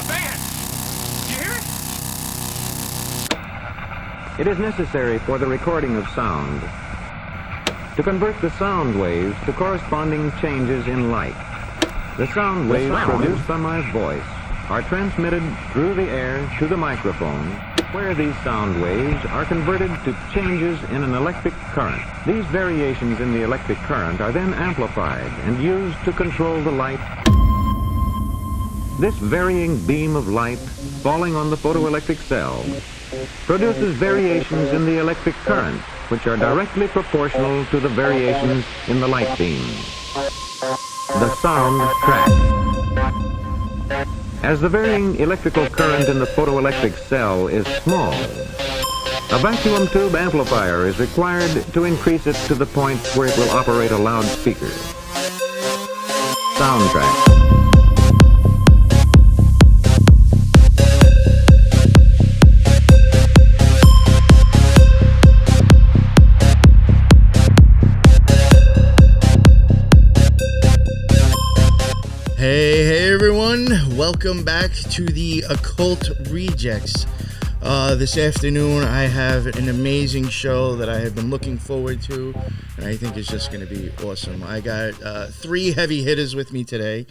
a band. You hear it? It is necessary for the recording of sound to convert the sound waves to corresponding changes in light. The sound waves produced by my voice are transmitted through the air to the microphone, where these sound waves are converted to changes in an electric current. These variations in the electric current are then amplified and used to control the light. This varying beam of light falling on the photoelectric cell produces variations in the electric current, which are directly proportional to the variations in the light beam. The sound track. As the varying electrical current in the photoelectric cell is small, a vacuum tube amplifier is required to increase it to the point where it will operate a loudspeaker. Sound track. Hey everyone, welcome back to the Occult Rejects. This afternoon I have an amazing show that I have been looking forward to, and I think it's just going to be awesome. I got three heavy hitters with me today,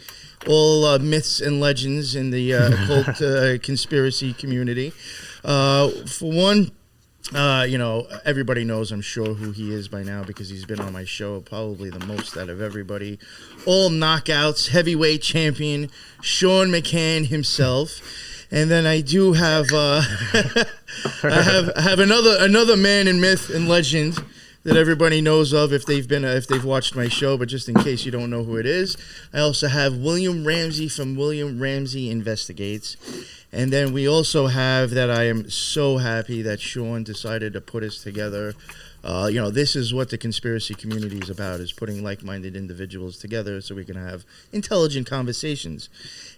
all myths and legends in the occult conspiracy community. For one, everybody knows, I'm sure, who he is by now because he's been on my show probably the most out of everybody. All knockouts, heavyweight champion, Sean McCann himself. And then I do have I have another man in myth and legend that everybody knows of if they've watched my show, but just in case you don't know who it is, I also have William Ramsey from William Ramsey Investigates. And then we also have that I am so happy that Sean decided to put us together. This is what the conspiracy community is about, is putting like-minded individuals together so we can have intelligent conversations.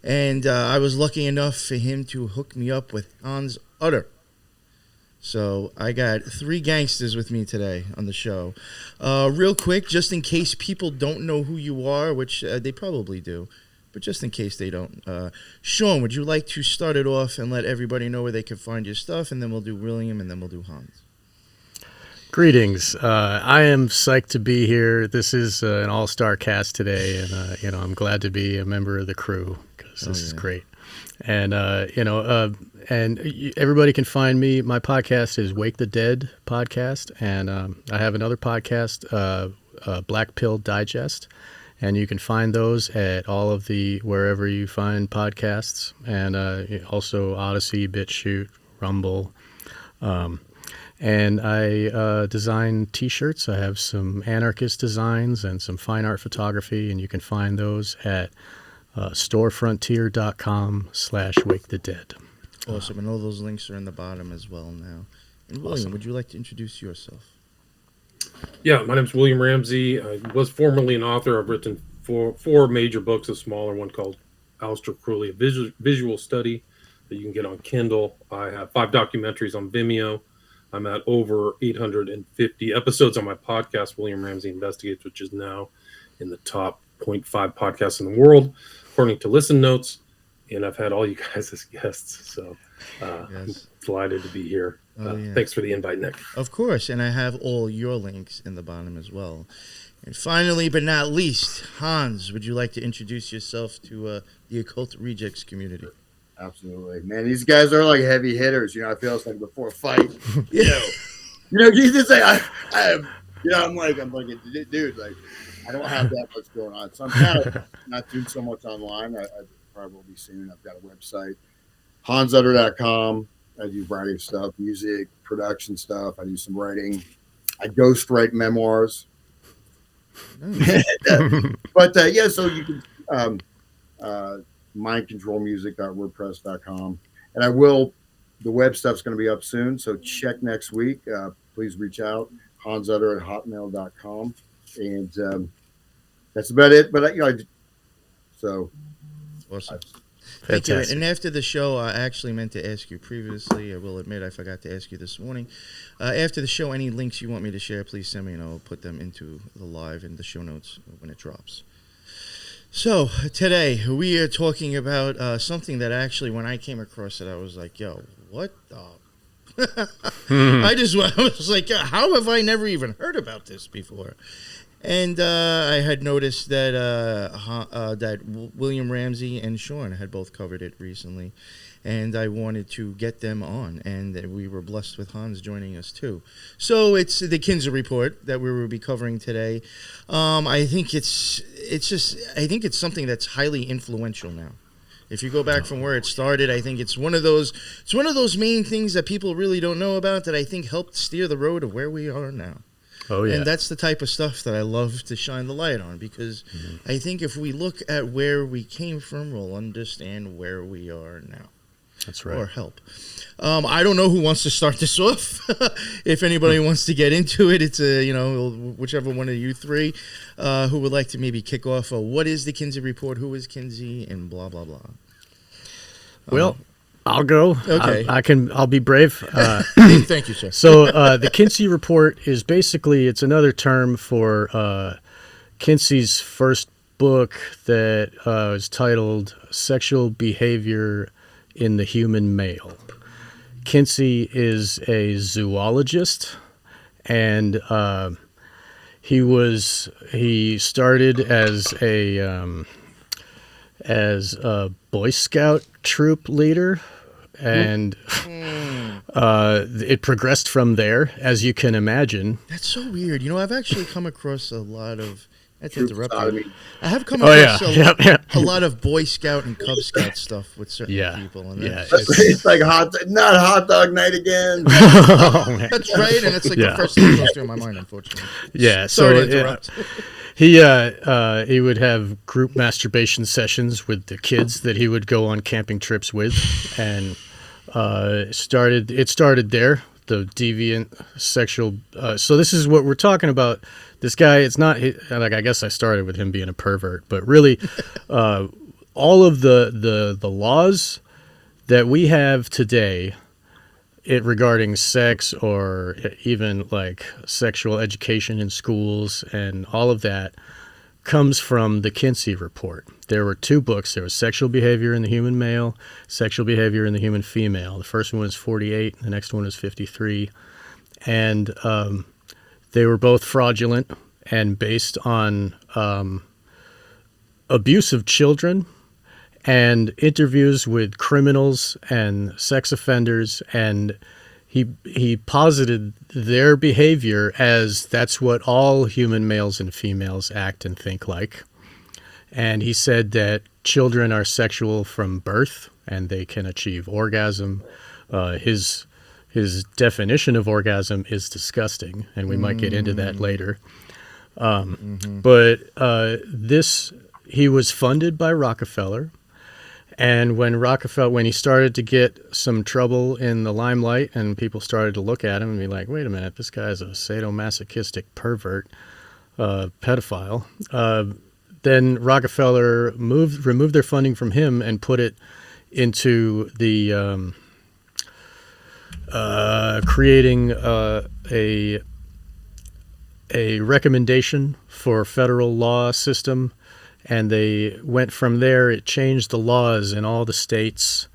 And I was lucky enough for him to hook me up with Hans Utter. So I got three gangsters with me today on the show. Real quick, just in case people don't know who you are, which they probably do, but just in case they don't, Sean, would you like to start it off and let everybody know where they can find your stuff, and then we'll do William, and then we'll do Hans. Greetings. I am psyched to be here. This is an all-star cast today, and I'm glad to be a member of the crew because this is great. And everybody can find me. My podcast is Wake the Dead podcast, and I have another podcast, Black Pill Digest. And you can find those at all of the wherever you find podcasts, and also Odyssey, BitChute, Rumble. And I design T-shirts. I have some anarchist designs and some fine art photography, and you can find those at storefrontier.com/wakethedead. Awesome, and all those links are in the bottom as well now. And William, awesome. Would you like to introduce yourself? Yeah, my name's William Ramsey. I was formerly an author. I've written four major books, a smaller one called Aleister Crowley, a visual study that you can get on Kindle. I have 5 documentaries on Vimeo. I'm at over 850 episodes on my podcast, William Ramsey Investigates, which is now in the top 0.5 podcasts in the world, according to Listen Notes. And I've had all you guys as guests, so I'm delighted to be here. Thanks for the invite, Nick. Of course, and I have all your links in the bottom as well. And finally, but not least, Hans, would you like to introduce yourself to the Occult Rejects community? Absolutely, man. These guys are like heavy hitters. I feel it's like before a fight. You just say, I'm like, dude, like, I don't have that much going on, so I'm kind of not doing so much online. I probably will be soon. I've got a website, hansutter.com. I do writing stuff, music, production stuff. I do some writing. I ghostwrite memoirs. So you can mindcontrolmusic.wordpress.com. And the web stuff's going to be up soon, so check next week. Please reach out, hansutter@hotmail.com. And that's about it. But, awesome. Thank you. And after the show, I actually meant to ask you previously. I will admit I forgot to ask you this morning. After the show, any links you want me to share, please send me, and I'll put them into the live in the show notes when it drops. So today we are talking about something that actually, when I came across it, I was like, "Yo, what the?" I was like, "How have I never even heard about this before?" And I had noticed that that William Ramsey and Sean had both covered it recently, and I wanted to get them on, and we were blessed with Hans joining us too. So it's the Kinsey report that we will be covering today. I think it's something that's highly influential now. If you go back from where it started, I think it's one of those main things that people really don't know about that I think helped steer the road of where we are now. Oh, yeah. And that's the type of stuff that I love to shine the light on, because I think if we look at where we came from, we'll understand where we are now. That's right. Or help. I don't know who wants to start this off. If anybody wants to get into it, it's whichever one of you three who would like to maybe kick off. What is the Kinsey report? Who is Kinsey? And blah blah blah. Well, I'll go. Okay. I'll be brave. Thank you, sir. So the Kinsey report is basically, it's another term for Kinsey's first book that is titled Sexual Behavior in the Human Male. Kinsey is a zoologist, and he started as a Boy Scout troop leader, and it progressed from there, as you can imagine. That's so weird. I've actually come across a lot of. That's interrupting. sodomy. I have come across Yeah. a lot of Boy Scout and Cub Scout stuff with certain people. And Yeah. It's like not hot dog night again. that's right, and it's like the first thing that goes through my mind, unfortunately. Yeah. Sorry So to interrupt. he would have group masturbation sessions with the kids that he would go on camping trips with, and it started there. The deviant sexual. So this is what we're talking about. This guy, it's not like, I guess I started with him being a pervert, but really, all of the laws that we have today, regarding sex, or even like sexual education in schools and all of that, comes from the Kinsey report. There were two books. There was Sexual Behavior in the Human Male, Sexual Behavior in the Human Female. The first one was 48, the next one was 53. And they were both fraudulent and based on abuse of children and interviews with criminals and sex offenders, and he posited their behavior as that's what all human males and females act and think like. And he said that children are sexual from birth and they can achieve orgasm. His definition of orgasm is disgusting, and we might get into that later. But he was funded by Rockefeller. And when he started to get some trouble in the limelight and people started to look at him and be like, wait a minute, this guy's a sadomasochistic pervert, pedophile, then Rockefeller removed their funding from him and put it into the creating a recommendation for federal law system. And they went from there. It changed the laws in all the states.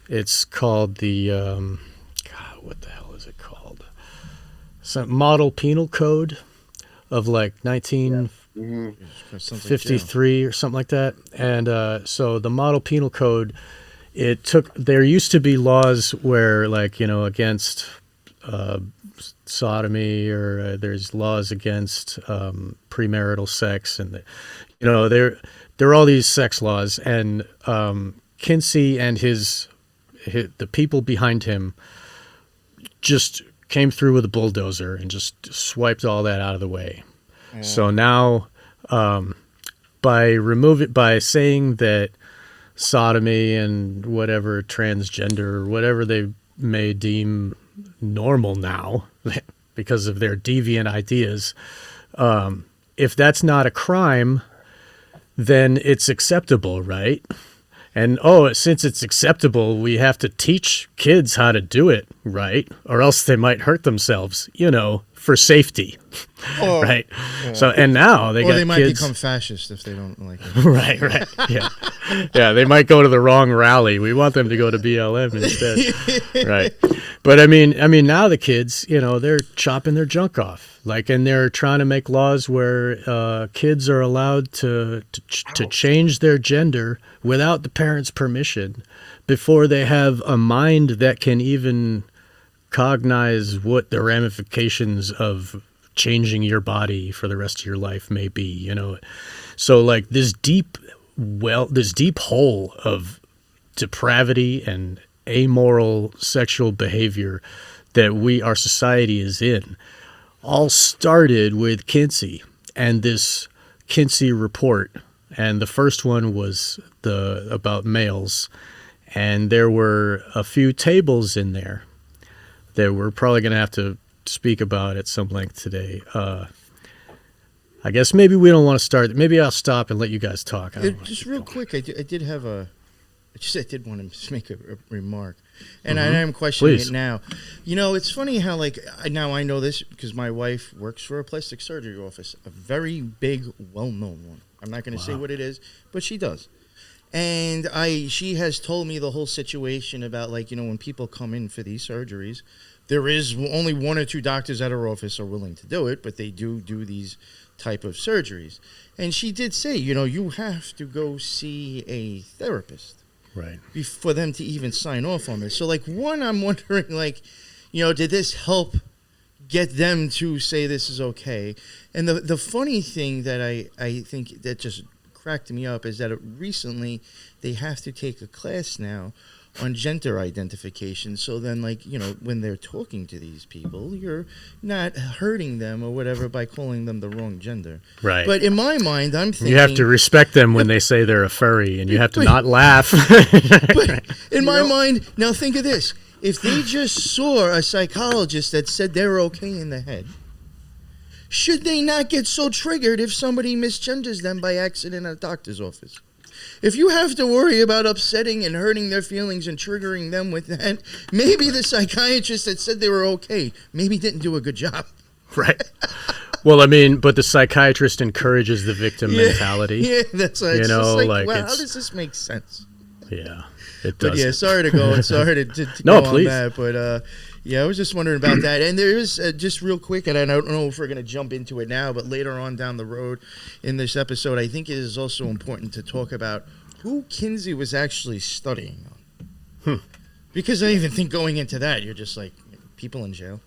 It's called the, what the hell is it called? Some model penal code of like 1953 or something like that. And so the model penal code, there used to be laws where against sodomy, or there's laws against premarital sex, and there are all these sex laws, and Kinsey and the people behind him just came through with a bulldozer and just swiped all that out of the way. Yeah. So now, by saying that sodomy and whatever transgender or whatever they may deem normal now because of their deviant ideas, if that's not a crime, then it's acceptable, right? And since it's acceptable, we have to teach kids how to do it, right? Or else they might hurt themselves, for safety, right? So and now they or got they might kids. become fascist if they don't like it. Right, yeah, yeah. They might go to the wrong rally. We want them to go to BLM instead, right? But I mean, now the kids, they're chopping their junk off, and they're trying to make laws where kids are allowed to change their gender without the parents' permission before they have a mind that can even cognize what the ramifications of changing your body for the rest of your life may be, So like this deep hole of depravity and amoral sexual behavior that our society is in all started with Kinsey and this Kinsey report. And the first one was about males. And there were a few tables in there that we're probably going to have to speak about at some length today. I guess maybe we don't want to start. Maybe I'll stop and let you guys talk. Just real quick, I did want to make a remark, and I am questioning it now. It's funny how now I know this because my wife works for a plastic surgery office, a very big, well-known one. I'm not going to say what it is, but she does. And she has told me the whole situation about when people come in for these surgeries, there is only one or two doctors at her office are willing to do it, but they do these type of surgeries. And she did say, you have to go see a therapist, right, for them to even sign off on this. So one, I'm wondering did this help get them to say this is okay? And the funny thing that I think that just cracked me up is that recently they have to take a class now on gender identification. So then, when they're talking to these people, you're not hurting them or whatever by calling them the wrong gender. Right. But in my mind, I'm thinking... You have to respect them when they say they're a furry, and you have to not laugh. But in my mind, now think of this. If they just saw a psychologist that said they're okay in the head, should they not get so triggered if somebody misgenders them by accident at a doctor's office? If you have to worry about upsetting and hurting their feelings and triggering them with that, maybe the psychiatrist that said they were okay maybe didn't do a good job. Right. Well, but the psychiatrist encourages the victim mentality. Yeah, that's right. How does this make sense? Yeah, it does. But yeah, sorry to go No, go please. on that, but yeah, I was just wondering about that. And there is, just real quick, and I don't know if we're going to jump into it now, but later on down the road in this episode, I think it is also important to talk about who Kinsey was actually studying on. Because I even think going into that, you're just like, people in jail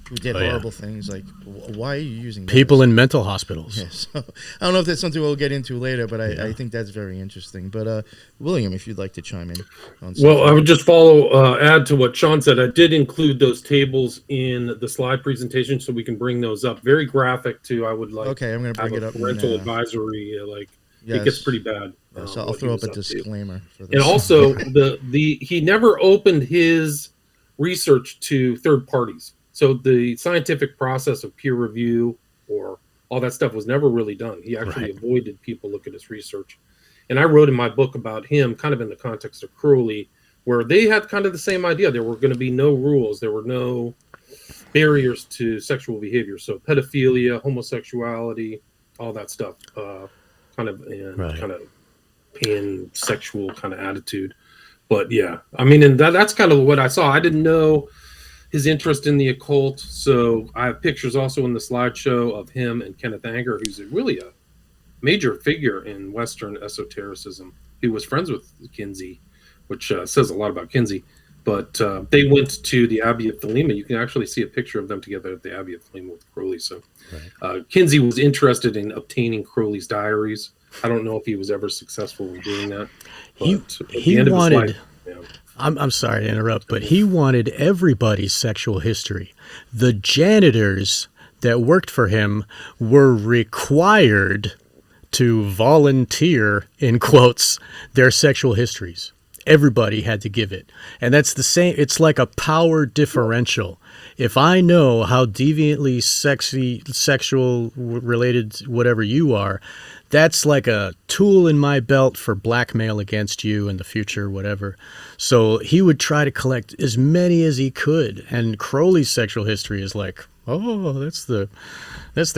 who did horrible things. Why are you using that? People in mental hospitals. Yeah, so I don't know if that's something we'll get into later, but I think that's very interesting. But William, if you'd like to chime in on something. Well, I would just add to what Sean said. I did include those tables in the slide presentation, so we can bring those up. Very graphic too. I would like. Okay, I'm going to bring it up. Parental advisory, yes. It gets pretty bad. So I'll throw up a disclaimer for this. And also, he never opened his research to third parties. So the scientific process of peer review or all that stuff was never really done. He actually avoided people look at his research. And I wrote in my book about him kind of in the context of Crowley, where they had kind of the same idea. There were going to be no rules. There were no barriers to sexual behavior. So pedophilia, homosexuality, all that stuff, kind of pansexual kind of attitude. But yeah, and that's kind of what I saw. I didn't know his interest in the occult. So I have pictures also in the slideshow of him and Kenneth Anger, who's really a major figure in Western esotericism. He was friends with Kinsey, which says a lot about Kinsey. But they went to the Abbey of Thelema. You can actually see a picture of them together at the Abbey of Thelema with Crowley. So Kinsey was interested in obtaining Crowley's diaries. I don't know if he was ever successful in doing that. He wanted... I'm sorry to interrupt, but he wanted everybody's sexual history. The janitors that worked for him were required to volunteer, in quotes, their sexual histories. Everybody had to give it. And that's the same. It's like a power differential. If I know how deviantly sexual related whatever you are, that's like a tool in my belt for blackmail against you in the future, whatever. So he would try to collect as many as he could. And Crowley's sexual history is like, oh, that's the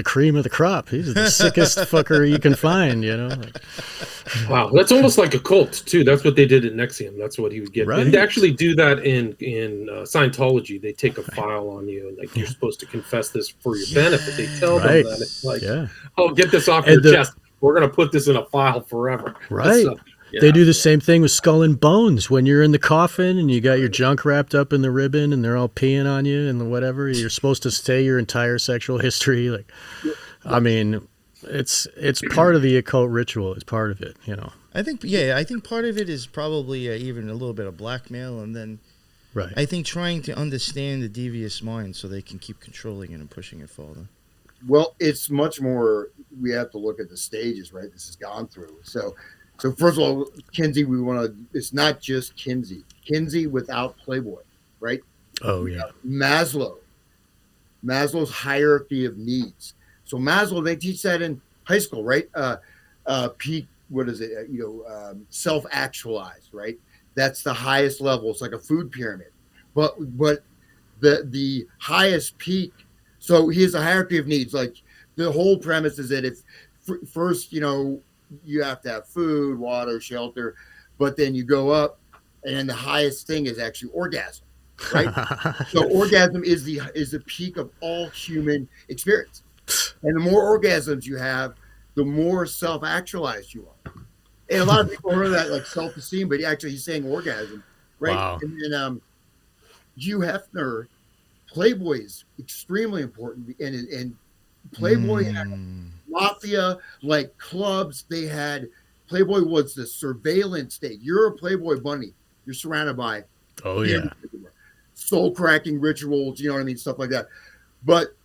cream of the crop. He's the sickest fucker you can find, you know. Like, wow, that's almost like Occult too. That's what they did at Nexium. That's what he would get. Right. And they actually do that in Scientology. They take a file on you, and like you're supposed to confess this for your benefit. They tell them Right. that it's like, yeah. oh, get this off And your chest. We're gonna put this in a file forever. Right. They do the same thing with Skull and Bones. When you're in the coffin and you got your junk wrapped up in the ribbon and they're all peeing on you and whatever, you're supposed to say your entire sexual history. Like, I mean, it's part of the occult ritual. It's part of it, you know. I think part of it is probably even a little bit of blackmail, and then Right. I think trying to understand the devious mind so they can keep controlling it and pushing it further. Well, it's much more. We have to look at the stages, right? This has gone through. So first of all, Kinsey, we want to. It's not just Kinsey. Kinsey without Playboy, right? Oh, yeah. Maslow's hierarchy of needs. So Maslow, they teach that in high school, right? Peak. What is it? Self-actualized, right? That's the highest level. It's like a food pyramid, but the highest peak. So he has a hierarchy of needs. Like the whole premise is that if first, you have to have food, water, shelter, but then you go up, and then the highest thing is actually orgasm, right? So orgasm is the peak of all human experience, and the more orgasms you have, the more self-actualized you are. And a lot of people heard that like self-esteem, but actually he's saying orgasm, right? Wow. And then Hugh Hefner, Playboy is extremely important, and Playboy had mafia, like clubs. They had Playboy was the surveillance state. You're a Playboy bunny. You're surrounded by soul cracking rituals. You know what I mean, stuff like that. But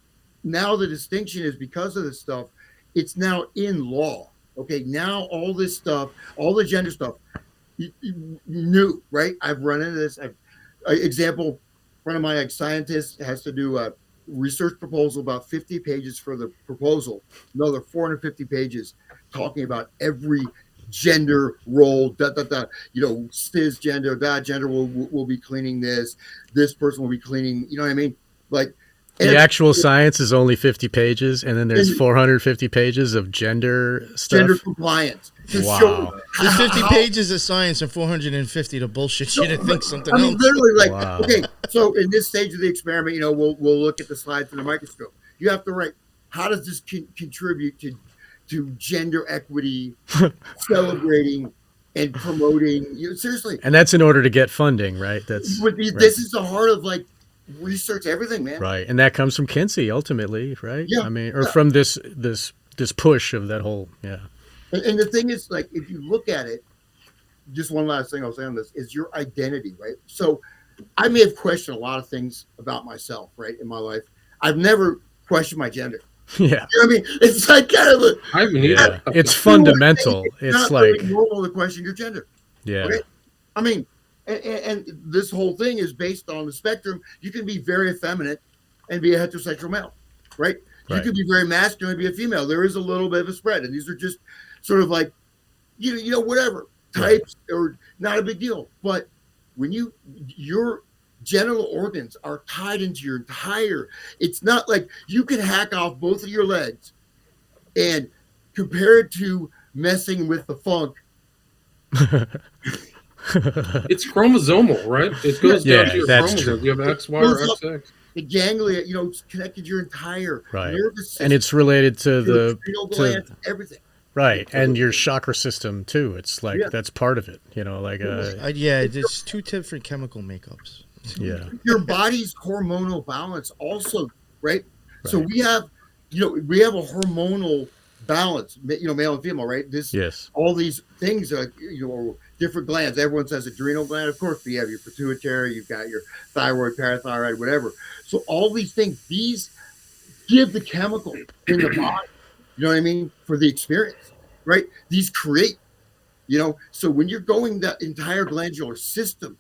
now the distinction is because of this stuff, it's now in law. Okay, now all this stuff, all the gender stuff, new, right? I've run into this. Example, one of my scientists has to do a research proposal, about 50 pages for the proposal, another 450 pages talking about every gender role, cisgender, that gender will be cleaning this person will be cleaning, you know what I mean? Like, the actual science is only 50 pages, and then there's 450 pages of gender stuff. Gender compliance. Wow. There's 50 pages of science and 450 to bullshit shit and think something else. Literally, like, Wow. okay, so in this stage of the experiment, we'll look at the slides in the microscope. You have to write, how does this contribute to gender equity, celebrating and promoting? Seriously. And that's in order to get funding, right? That's right. This is the heart of like research, everything, man. Right, and that comes from Kinsey ultimately, right? Yeah. I mean, or from this push of that whole, yeah. And the thing is, like, if you look at it, just one last thing I'll say on this is your identity, right? So I may have questioned a lot of things about myself, right, in my life. I've never questioned my gender. Yeah. You know what I mean? It's like kind of I haven't either. It's fundamental. It's not like really normal to question your gender. yeah. Okay? I mean, and this whole thing is based on the spectrum. You can be very effeminate and be a heterosexual male, right? You Right. can be very masculine and be a female. There is a little bit of a spread, and these are just sort of like, whatever types, or not a big deal. But when your genital organs are tied into your entire, it's not like you can hack off both of your legs and compare it to messing with the funk. It's chromosomal, right? It goes down to your that's chromosomes. true. You have X, Y, or XX. The ganglia, it's connected your entire nervous system. And it's related to the adrenal glands, everything. right, and your chakra system too. It's like that's part of it, like there's two different chemical makeups. yeah. Your body's hormonal balance also, right? So we have a hormonal balance, male and female, right? Yes. All these things are, different glands. Everyone says adrenal gland. Of course, you have your pituitary, you've got your thyroid, parathyroid, whatever. So all these things, these give the chemical in the body, you know what I mean, for the experience, right? These create, so when you're going, that entire glandular system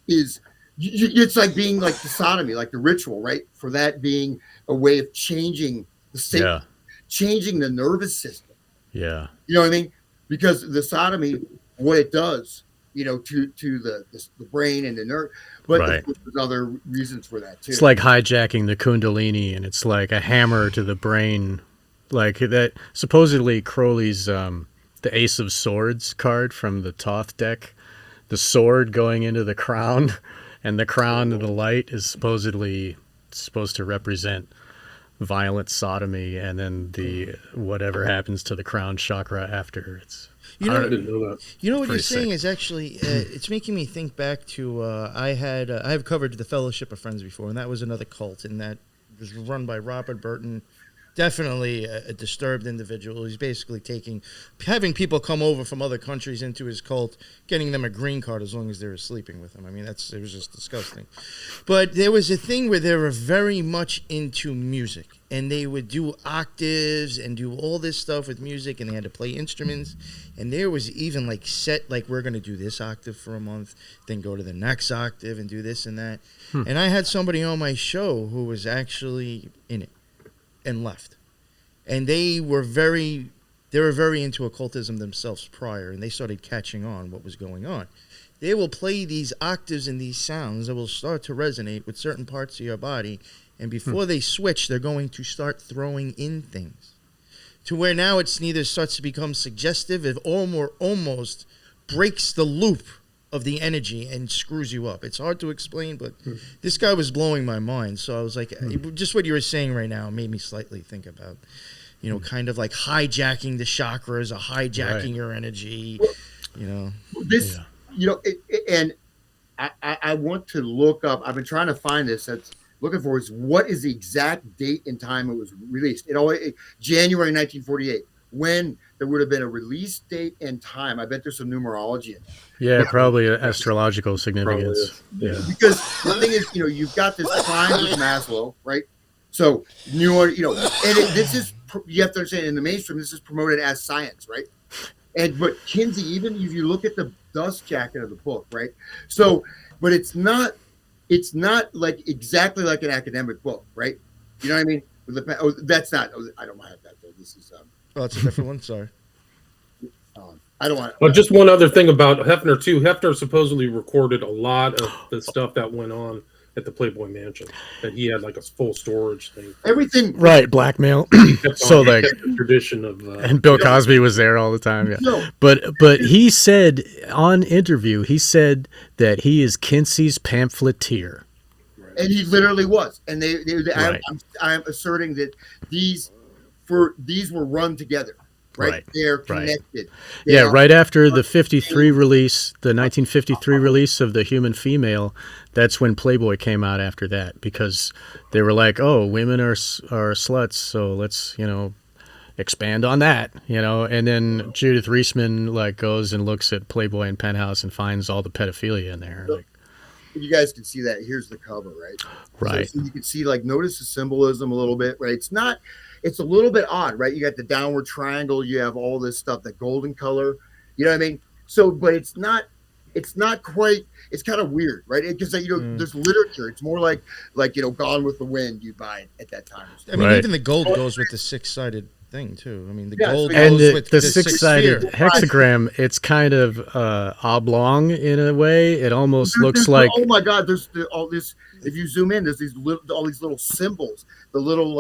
is, it's like being like the sodomy, like the ritual, right? For that being a way of changing the state, changing the nervous system. Yeah. You know what I mean? Because the sodomy, what it does, to the brain and the nerve, but Right. of course, there's other reasons for that too. It's like hijacking the Kundalini, and it's like a hammer to the brain, like that. Supposedly, Crowley's the Ace of Swords card from the Thoth deck, the sword going into the crown, and the crown of the light is supposedly supposed to represent violent sodomy, and then the whatever happens to the crown chakra after. It's You know, I didn't know that. You know what you're Pretty saying sick. is actually it's making me think back to I have covered the Fellowship of Friends before, and that was another cult, and that was run by Robert Burton. Definitely a disturbed individual. He's basically having people come over from other countries into his cult, getting them a green card as long as they were sleeping with him. I mean, it was just disgusting. But there was a thing where they were very much into music, and they would do octaves and do all this stuff with music, and they had to play instruments. And there was even like we're going to do this octave for a month, then go to the next octave and do this and that. And I had somebody on my show who was actually in it and left. And they were very into occultism themselves prior, and they started catching on what was going on. They will play these octaves and these sounds that will start to resonate with certain parts of your body, and before they switch, they're going to start throwing in things. To where now it's neither starts to become suggestive, it almost breaks the loop of the energy and screws you up. It's hard to explain, but this guy was blowing my mind. So I was like, just what you were saying right now made me slightly think about, kind of like hijacking the chakras or hijacking your energy, This, and I want to look up. I've been trying to find this. That's looking for is what is the exact date and time it was released. January 1948. When there would have been a release date and time. I bet there's some numerology in there. yeah, probably astrological significance. Probably Yeah. Because the thing is, you've got this climb with Maslow, right? So this is, you have to understand, in the mainstream, this is promoted as science, right? But Kinsey, even if you look at the dust jacket of the book, right? So, but it's not like exactly like an academic book, right? You know what I mean? That's not. I don't have that though. This is Oh, it's a different one. Sorry. I don't want. Well, just one other thing about Hefner too. Hefner supposedly recorded a lot of the stuff that went on at the Playboy Mansion. That he had like a full storage thing. Everything. Right, blackmail. So like the tradition of and Bill Cosby was there all the time. Yeah. No. But he said on interview, he said that he is Kinsey's pamphleteer. And he literally was. And Right. I'm asserting that these were run together. Right. They're connected. Yeah, right after the 53 release, the 1953 release of The Human Female, that's when Playboy came out after that, because they were like, oh, women are sluts, so let's, expand on that, and then Judith Reisman goes and looks at Playboy and Penthouse and finds all the pedophilia in there. You guys can see that. Here's the cover, right? Right. So you can see, notice the symbolism a little bit, right? It's a little bit odd, right? You got the downward triangle, you have all this stuff, the golden color, you know what I mean? So, but it's not quite, it's kind of weird, right? Because, there's literature. It's more like, Gone with the Wind you buy it at that time. I mean, Right. even the gold goes with the six-sided thing, too. I mean, the gold And goes with the six six-sided sphere. hexagram, it's kind of oblong in a way. It almost looks like... Oh, my God, there's all this, if you zoom in, there's all these little symbols, the little,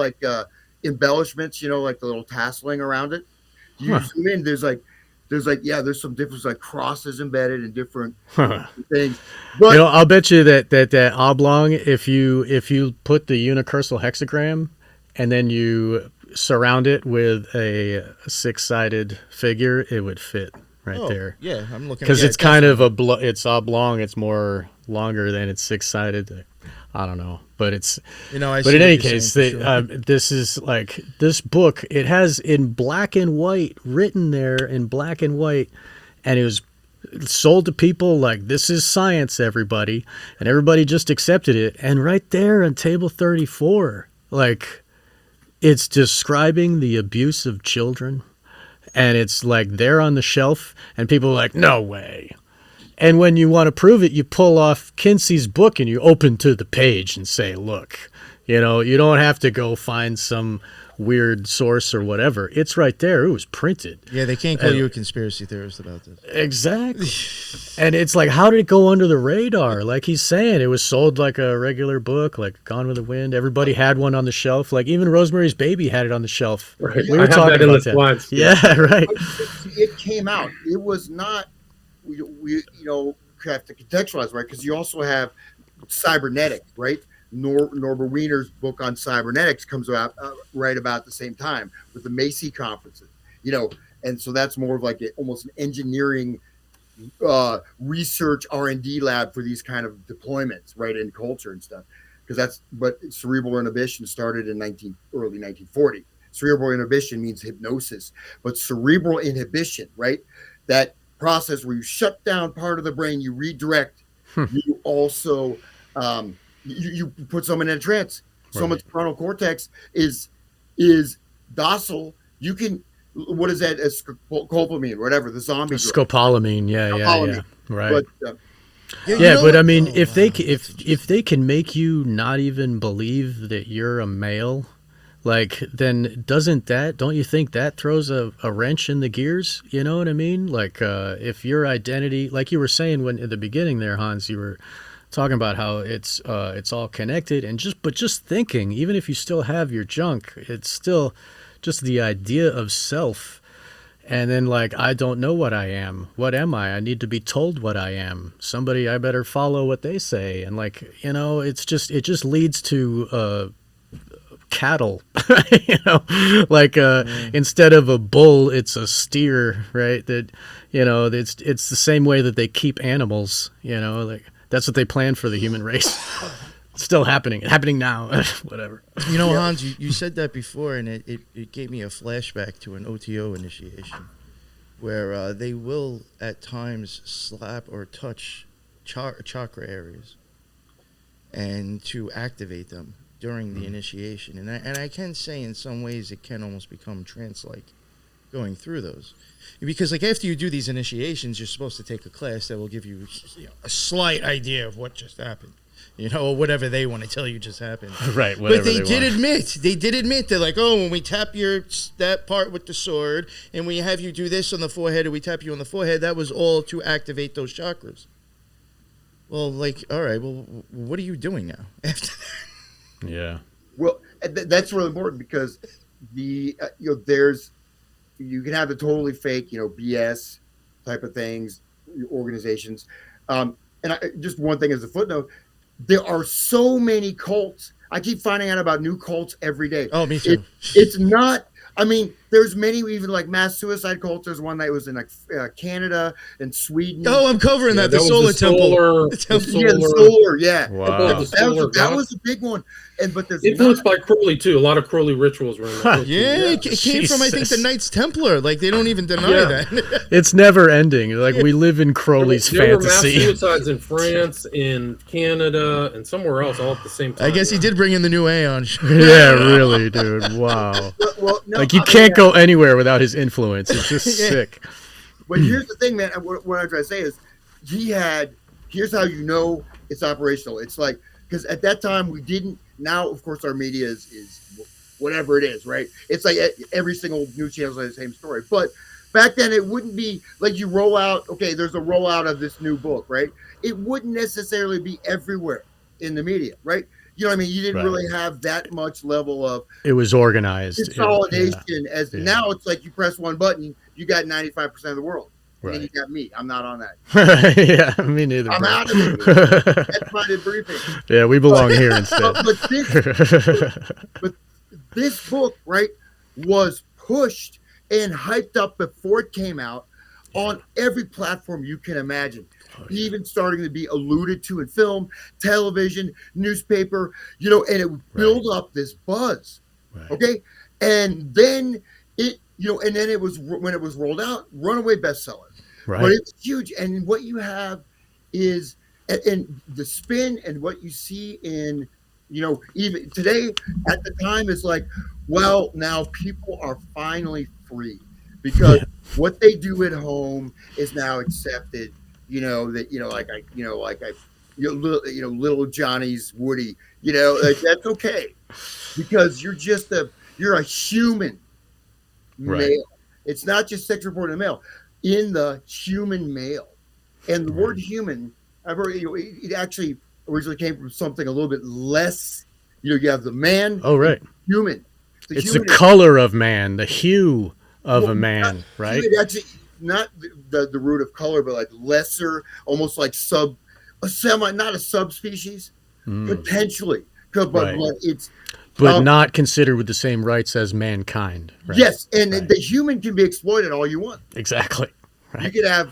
embellishments, like the little tasseling around it. You zoom in, there's some different crosses embedded in different things. But I'll bet you that oblong, if you put the unicursal hexagram and then you surround it with a six-sided figure, it would fit there. Yeah, I'm looking. Because it's kind of it's oblong. It's more longer than it's six-sided. I don't know, but it's. I But see in what any you're case, saying, for sure. this is this book. It has in black and white written there in black and white, and it was sold to people like this is science, everybody, and everybody just accepted it. And right there on table 34, it's describing the abuse of children, and it's there on the shelf, and people are like, no way. And when you want to prove it, you pull off Kinsey's book and you open to the page and say, look, you don't have to go find some weird source or whatever. It's right there. It was printed. Yeah, they can't call you a conspiracy theorist about this. Exactly. And it's like, how did it go under the radar? Like he's saying, it was sold like a regular book, like Gone with the Wind. Everybody had one on the shelf. Like even Rosemary's Baby had it on the shelf. Right. We were talking about that. Slides. Yeah, right. It came out. It was not. We have to contextualize, right? Because you also have cybernetics, right? Norbert Wiener's book on cybernetics comes out right about the same time with the Macy conferences, and so that's more of like almost an engineering research R&D lab for these kind of deployments, right, in culture and stuff. Because but cerebral inhibition started in early 1940. Cerebral inhibition means hypnosis, but cerebral inhibition, right, that process where you shut down part of the brain, you redirect, you also you put someone in a trance. Right. Someone's frontal cortex is docile. You can, what is that? Scopolamine, whatever, the zombie drug. Scopolamine, yeah. Right. But, but I mean, if they can make you not even believe that you're a male, like, then don't you think that throws a wrench in the gears? You know what I mean? Like, if your identity, like you were saying when at the beginning there, Hans, you were talking about how it's all connected, and just thinking, even if you still have your junk, it's still just the idea of self. And then, like, I don't know what I am. What am I? I need to be told what I am. Somebody, I better follow what they say. And like, it just leads to cattle. Instead of a bull, it's a steer, right? That it's the same way that they keep animals. Like that's what they plan for the human race. It's still happening now. Whatever. Hans, you said that before, and it gave me a flashback to an OTO initiation where they will at times slap or touch chakra areas and to activate them during the initiation. And I can say in some ways it can almost become trance-like going through those. Because like after you do these initiations, you're supposed to take a class that will give you a slight idea of what just happened. Or whatever they want to tell you just happened. Right, but they did admit, they're like, when we tap that part with the sword and we have you do this on the forehead and we tap you on the forehead, that was all to activate those chakras. Well, like, all right, well, what are you doing now after that? Yeah. Well, that's really important because you can have the totally fake, BS type of things, organizations. Just one thing as a footnote, there are so many cults. I keep finding out about new cults every day. Oh, me too. It's not. I mean, there's many, even like mass suicide cults. There's one that was in like Canada and Sweden. Oh, I'm covering that. The solar temple. The solar. Yeah. Wow. That was a big one. But there's influenced by Crowley too. A lot of Crowley rituals were in that. It came from, I think, the Knights Templar. Like they don't even deny that. It's never ending. Like we live in Crowley's fantasy. There were mass suicides in France, in Canada, and somewhere else, all at the same time. I guess he did bring in the new Aeon. Yeah, really, dude. Wow. Well, no, like you can't go anywhere without his influence. It's just sick. But here's the thing, man. What I'm trying to say is, here's how you know it's operational. It's like, because at that time we didn't. Now, of course, our media is whatever it is, right? It's like every single news channel has the same story. But back then, it wouldn't be like you roll out. Okay, there's a rollout of this new book, right? It wouldn't necessarily be everywhere in the media, right? You know what I mean? You didn't really have that much level of. It was organized consolidation. Now it's like you press one button, you got 95% of the world. And then you got me. I'm not on that. Yeah, me neither. I'm out of it. That's my debriefing. Yeah, we belong here instead. But this book, right, was pushed and hyped up before it came out on every platform you can imagine. Even starting to be alluded to in film, television, newspaper, and it would build up this buzz. Right. Okay. And then it was, when it was rolled out, runaway bestseller. Right. But it's huge. And what you have is, and the spin and what you see in, even today at the time is like, well, now people are finally free because what they do at home is now accepted. Little Johnny's Woody, like that's okay because you're just You're a human male. Right. It's not just sex reported male. In the human male. And the word human, it actually originally came from something a little bit less. You have the man. Oh, right. Human. It's the color of man, the hue of a man, right? Actually, not the root of color, but like lesser, almost like not a subspecies, potentially. Right. It's but not considered with the same rights as mankind. Right? Yes, and the human can be exploited all you want. Exactly. Right. You could have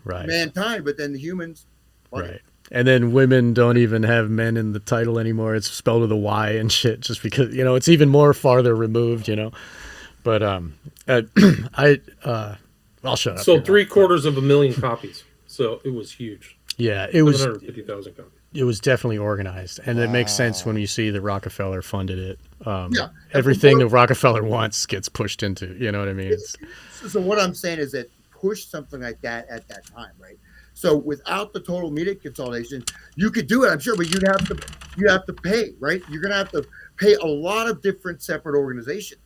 right. mankind, but then the humans. Right. And then women don't even have men in the title anymore. It's spelled with a Y and shit, just because it's even more farther removed. But I'll shut up. So 750,000 copies. So it was huge. Yeah, it was 750,000 copies. It was definitely organized, and it makes sense when you see that Rockefeller funded it. Everything that Rockefeller wants gets pushed into. You know what I mean? So what I'm saying is that push something like that at that time, right? So without the total media consolidation, you could do it, I'm sure, but you have to pay, right? You're going to have to pay a lot of different separate organizations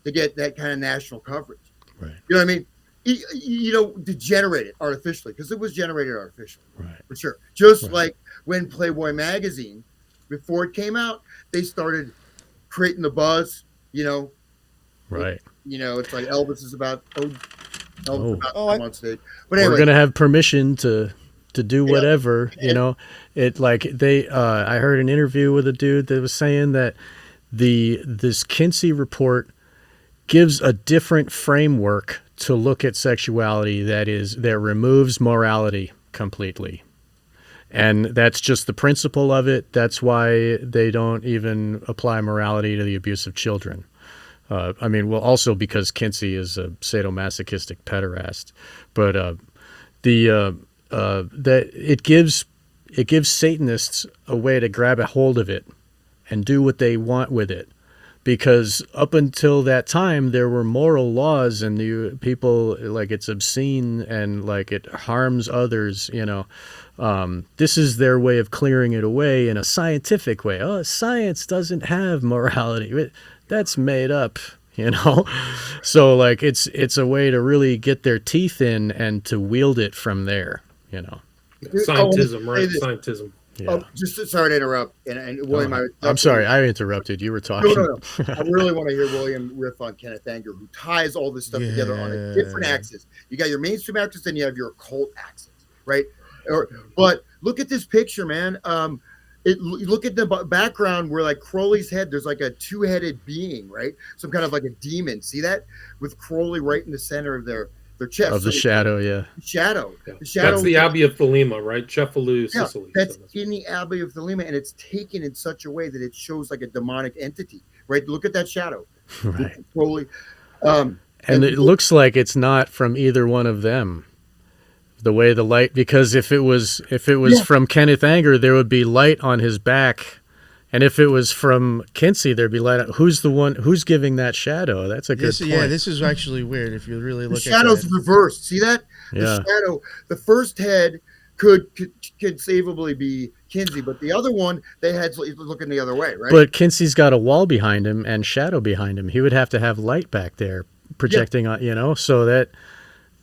to get that kind of national coverage. Right. You know what I mean? To generate it artificially, because it was generated artificially, right? For sure. Just like when Playboy magazine, before it came out, they started creating the buzz. Right. It's like Elvis is about. I'm on stage. But anyway, we're gonna have permission to do whatever. Yeah. I heard an interview with a dude that was saying that this Kinsey report gives a different framework to look at sexuality that removes morality completely. And that's just the principle of it. That's why they don't even apply morality to the abuse of children. Also because Kinsey is a sadomasochistic pederast, but that it gives Satanists a way to grab a hold of it and do what they want with it. Because up until that time, there were moral laws, and people it's obscene and it harms others. This is their way of clearing it away in a scientific way. Oh, science doesn't have morality. That's made up, So it's a way to really get their teeth in and to wield it from there, Scientism, right? Scientism. Yeah. Just sorry to interrupt. And William, I'm sorry, I interrupted. You were talking. No. I really want to hear William riff on Kenneth Anger, who ties all this stuff together on a different axis. You got your mainstream axis, and you have your occult axis, right? But look at this picture, man. Look at the background where Crowley's head, there's a two-headed being, right? Some kind of a demon. See that? With Crowley right in the center of their chest. Of the shadow, yeah. Shadow. Yeah. The shadow. That's the Abbey of Thelema, right? Cefalù, Sicily. That's in the Abbey of Thelema, and it's taken in such a way that it shows a demonic entity, right? Look at that shadow. Right. Crowley. And it looks like it's not from either one of them. The way the light, because if it was from Kenneth Anger, there would be light on his back, and if it was from Kinsey, there'd be light on. Who's giving that shadow? That's a good point. Yeah, this is actually weird if you really look at it. The shadow's reversed. See that? Yeah. The shadow, the first head could conceivably be Kinsey, but the other one, they had looking the other way, right? But Kinsey's got a wall behind him and shadow behind him. He would have to have light back there projecting on, so that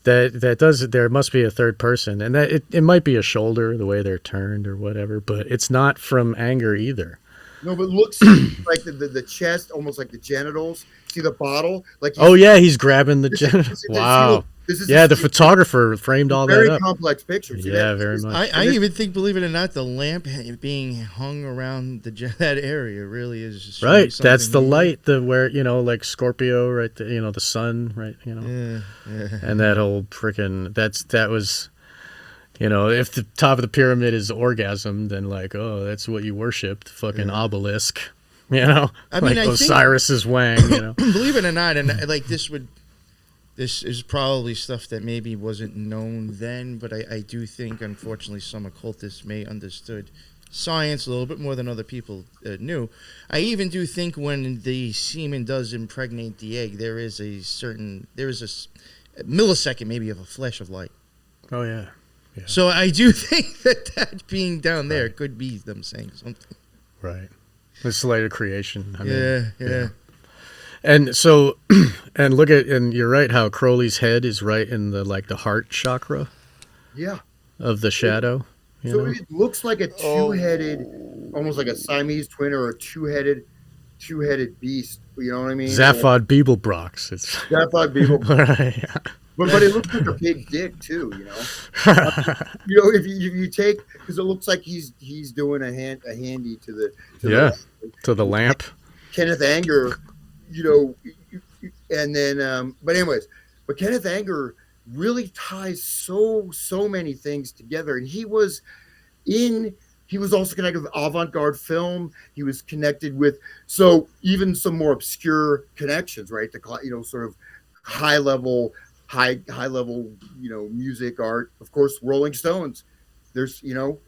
there must be a third person, and that it might be a shoulder, the way they're turned or whatever, but it's not from Anger either. No, but it looks like the chest, almost like the genitals. See the bottle? He's grabbing the genitals. Wow. The photographer framed all that up. Very complex picture. See that? Very much. I even think, believe it or not, the lamp being hung around that area really is just right. That's the light, where like Scorpio, right? The sun, right? Yeah. And that whole freaking that was. If the top of the pyramid is orgasm, then that's what you worship, the fucking obelisk, I mean, Osiris's wang, Believe it or not, and this is probably stuff that maybe wasn't known then, but I do think, unfortunately, some occultists may understood science a little bit more than other people knew. I even do think when the semen does impregnate the egg, there is a millisecond maybe of a flash of light. Oh, yeah. Yeah. So I do think that being down there could be them saying something. Right. It's light of creation. Yeah. And so, and look at, and you're right, how Crowley's head is right in the like the heart chakra Yeah. of the shadow. You So know? it looks like a two-headed, almost like a Siamese twin or a two-headed beast. You know what I mean? Zaphod Beeblebrox. It's Zaphod Beeble. right. But it looks like a big dick too. You know. You know, if you take, because it looks like he's doing a handy to the to the lamp. Kenneth Anger, you know, and then but Kenneth Anger really ties so many things together, and he was also connected with avant-garde film. He was connected with even some more obscure connections, right? Sort of high level, you know, music, art. Of course, Rolling Stones. There's, you know,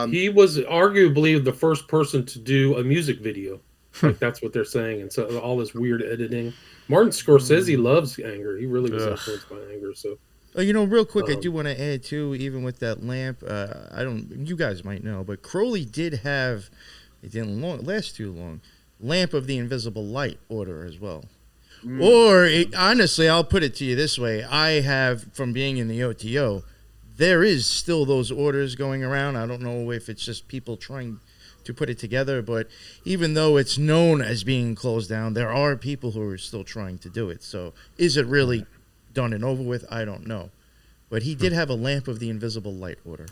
he was arguably the first person to do a music video. Like that's what they're saying, and so all this weird editing. Martin Scorsese loves Anger. He really was influenced by Anger. So, you know, real quick, I do want to add too. Even with that lamp, you guys might know, but Crowley did have. It didn't last too long. Lamp of the Invisible Light order as well. Or honestly, I'll put it to you this way: I have, from being in the OTO, there is still those orders going around. I don't know if it's just people trying to put it together, but even though it's known as being closed down, there are people who are still trying to do it. So is it really done and over with? I don't know. But he did have a Lamp of the Invisible Light order.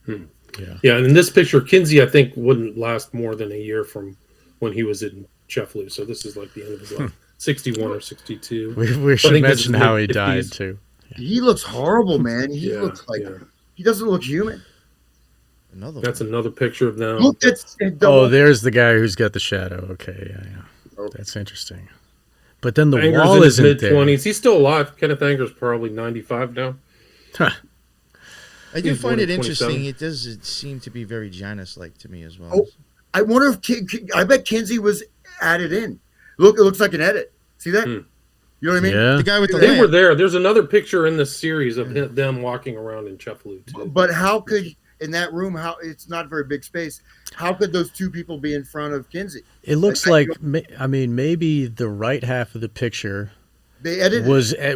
Yeah, and in this picture, Kinsey, I think, wouldn't last more than a year from when he was in Cheflu. So this is like the end of his life, 61 or 62. We should mention how he died, too. He looks horrible, man. He looks like he doesn't look human. That's another picture of them. Look, there's the guy who's got the shadow. Okay, yeah. That's interesting. But then the Anger's wall in his isn't there. mid-20s. He's still alive. Kenneth Anger's probably 95 now. I do find it interesting. It does seem to be very Janus-like to me as well. Oh, I wonder if I bet Kinsey was added in. Look, it looks like an edit. See that? You know what I mean? Yeah. The guy with the They lamp. were there. There's another picture in this series of them walking around in Cheflu too. But how could, in that room, it's not a very big space, how could those two people be in front of Kinsey? It looks maybe the right half of the picture they edited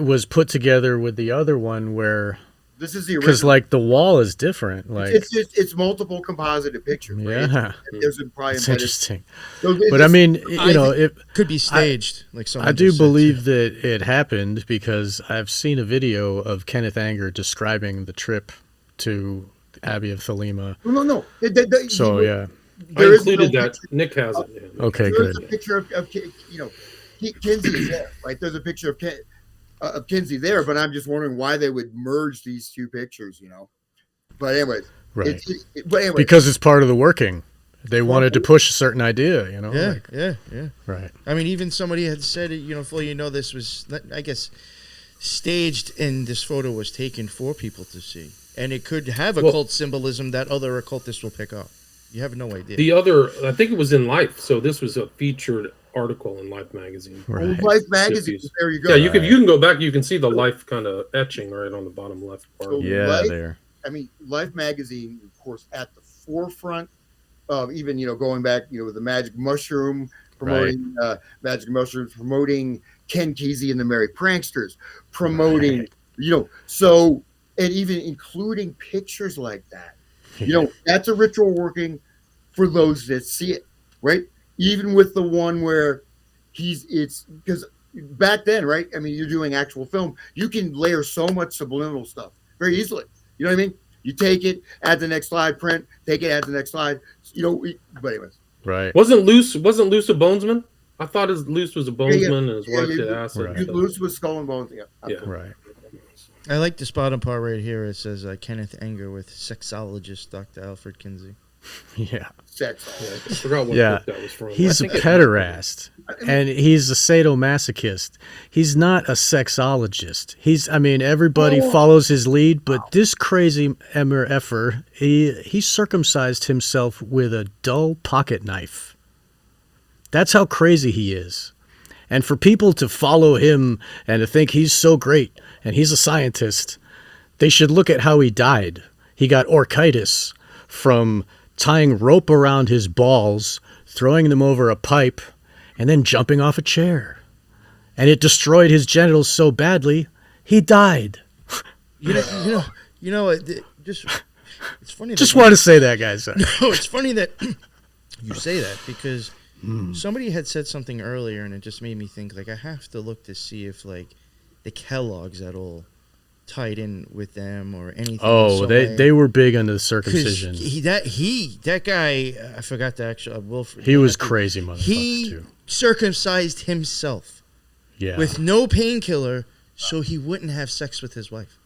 was put together with the other one where this is the original. Because like the wall is different. Like it's multiple composited pictures. Right? Yeah, there's probably it's interesting. But I mean, you know, it could be staged. I do believe that it happened because I've seen a video of Kenneth Anger describing the trip to Abbey of Thelema. No. So yeah, I included that. Nick has it. Okay, there's good. A picture of Kinsey there, right? There's a picture of Kinsey there, but I'm just wondering why they would merge these two pictures, you know. But anyways, right? Because it's part of the working. They wanted to push a certain idea, you know. Yeah. Right. I mean, even somebody had said, this was, I guess, staged, and this photo was taken for people to see, and it could have occult symbolism that other occultists will pick up. You have no idea. The other, I think it was in Life, so this was a featured article in Life magazine. Right. Life magazine. There you go. Yeah, you can go back. You can see the Life kind of etching right on the bottom left part. So Life, there. I mean, Life magazine, of course, at the forefront of even going back, with the Magic Mushroom, promoting Magic Mushrooms, promoting Ken Kesey and the Merry Pranksters, promoting so, and even including pictures like that. That's a ritual working for those that see it, right? Even with the one where it's because back then, right? I mean, you're doing actual film. You can layer so much subliminal stuff very easily. You know what I mean? You take it, add the next slide, print, take it, add the next slide. But anyways. Right. Wasn't Luce a bonesman? I thought Luce was a bonesman and his wife did acid. Right. Luce was Skull and Bones. Yeah. Right. I like this bottom part right here. It says Kenneth Anger with sexologist Dr. Alfred Kinsey. Yeah. Sex. I forgot what book that was from. He's a pederast, and he's a sadomasochist. He's not a sexologist. Everybody follows his lead, but this crazy effer, he circumcised himself with a dull pocket knife. That's how crazy he is. And for people to follow him and to think he's so great and he's a scientist, they should look at how he died. He got orchitis from tying rope around his balls, throwing them over a pipe, and then jumping off a chair. and it destroyed his genitals so badly, he died. Just it's funny. Just want to say that, guys. No, it's funny that you say that because somebody had said something earlier, and it just made me think. Like, I have to look to see if like the Kellogg's at all tied in with them or anything. Oh, they were big on the circumcision. That guy, I forgot the actual Wilfred. He was crazy, motherfucker. He too. circumcised himself, with no painkiller, so he wouldn't have sex with his wife.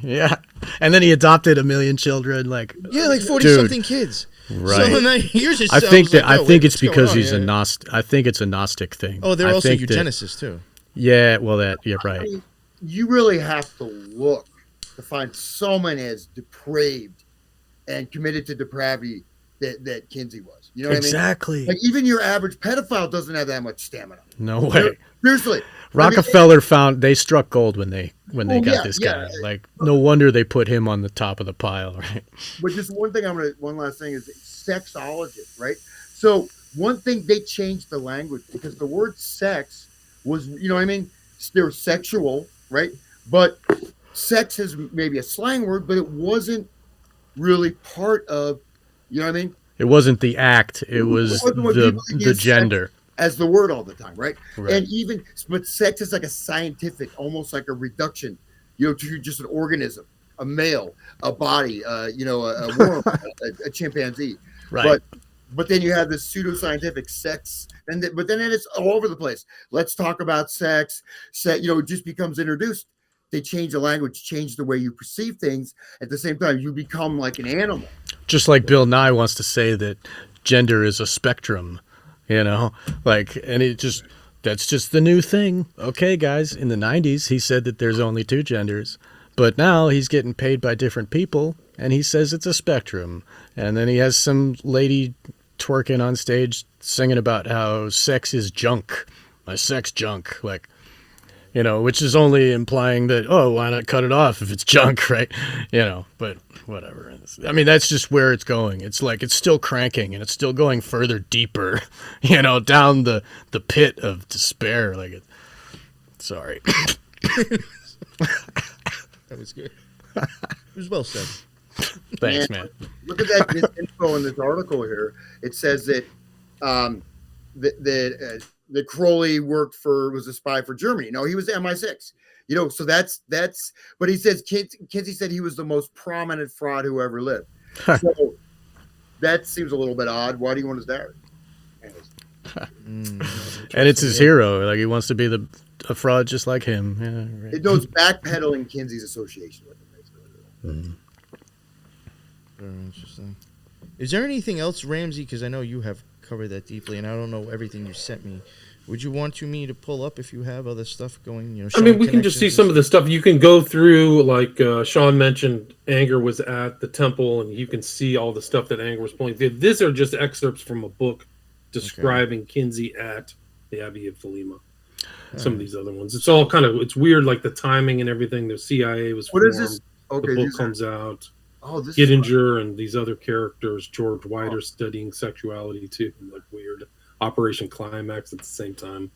Yeah, and then he adopted 1 million children. Like 40-something kids. Right. So yours just I think like, I think it's because on, he's a Gnostic. I think it's a Gnostic thing. Oh, they're also eugenicists too. Yeah, well, you're right. I mean, you really have to look to find someone as depraved and committed to depravity that Kinsey was. You know what exactly. I mean? Like, even your average pedophile doesn't have that much stamina. No way. Seriously. Rockefeller they struck gold when they got this guy. Like, no wonder they put him on the top of the pile, right? But just one last thing is sexologist, right? So one thing, they changed the language because the word sex was, you know what I mean? They're sexual, right? But sex is maybe a slang word, but it wasn't really part of, you know what I mean? It wasn't the act. It was the gender. As the word all the time, right? And but sex is like a scientific, almost like a reduction, to just an organism, a male, a body, a worm, a chimpanzee. Right. But then you have this pseudoscientific sex, but then it's all over the place. Let's talk about sex. It just becomes introduced. They change the language, change the way you perceive things. At the same time, you become like an animal. Just like Bill Nye wants to say that gender is a spectrum. And that's just the new thing. Okay, guys, in the 90s, he said that there's only 2 genders, but now he's getting paid by different people, and he says it's a spectrum. And then he has some lady twerking on stage singing about how sex is junk, my sex junk, which is only implying that, why not cut it off if it's junk, right? But whatever. I mean, that's just where it's going. It's like it's still cranking and it's still going further deeper, down the pit of despair. Sorry. That was good. It was well said. Thanks, man. Look at that info in this article here. It says that that Crowley was a spy for Germany. No, he was MI6. So that's. But he says Kinsey said he was the most prominent fraud who ever lived. So that seems a little bit odd. Why do you want his diary? And it's his hero. Like, he wants to be a fraud just like him. Yeah, right. It goes backpedaling Kinsey's association with him. Very interesting. Is there anything else, Ramsey? Because I know you have covered that deeply, and I don't know everything you sent me. Would you want me to pull up if you have other stuff going? I mean, we can just see some of the stuff. You can go through, like Sean mentioned, Anger was at the temple, and you can see all the stuff that Anger was pulling. These are just excerpts from a book describing Kinsey at the Abbey of Thelema. Some of these other ones. It's all it's weird, like the timing and everything. The CIA was formed. What is this? Okay, the book comes out. Oh, this Gittinger and these other characters. George White are studying sexuality too, like weird. Operation Climax at the same time.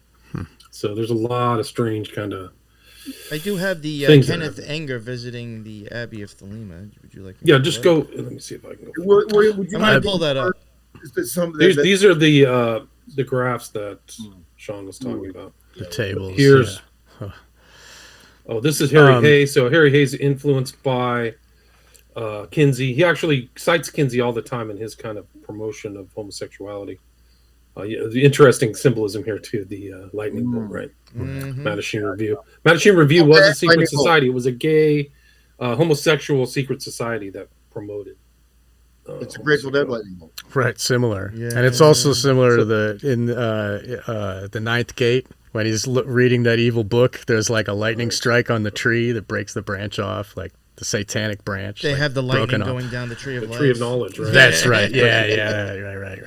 So there's a lot of strange kind of. I do have the Kenneth Anger visiting the Abbey of Thelema. Would you like? Just go. Let me see if I can go. Would you I'm gonna pull that up. These are the graphs that Sean was talking about. The tables. Here's. Oh, this is Harry Hayes. So Harry Hayes influenced by Kinsey. He actually cites Kinsey all the time in his kind of promotion of homosexuality. The interesting symbolism here too, the lightning bolt, right? Mm-hmm. Mattachine Review. Mattachine Review was a secret society. It was a gay, homosexual secret society that promoted. It's a Grateful Dead lightning bolt. Right, similar. Yeah. And it's also similar to the Ninth Gate. When he's reading that evil book, there's like a lightning strike on the tree that breaks the branch off, like the satanic branch. They have the lightning going down the tree of life. Tree of knowledge, right? That's right. Yeah. Right.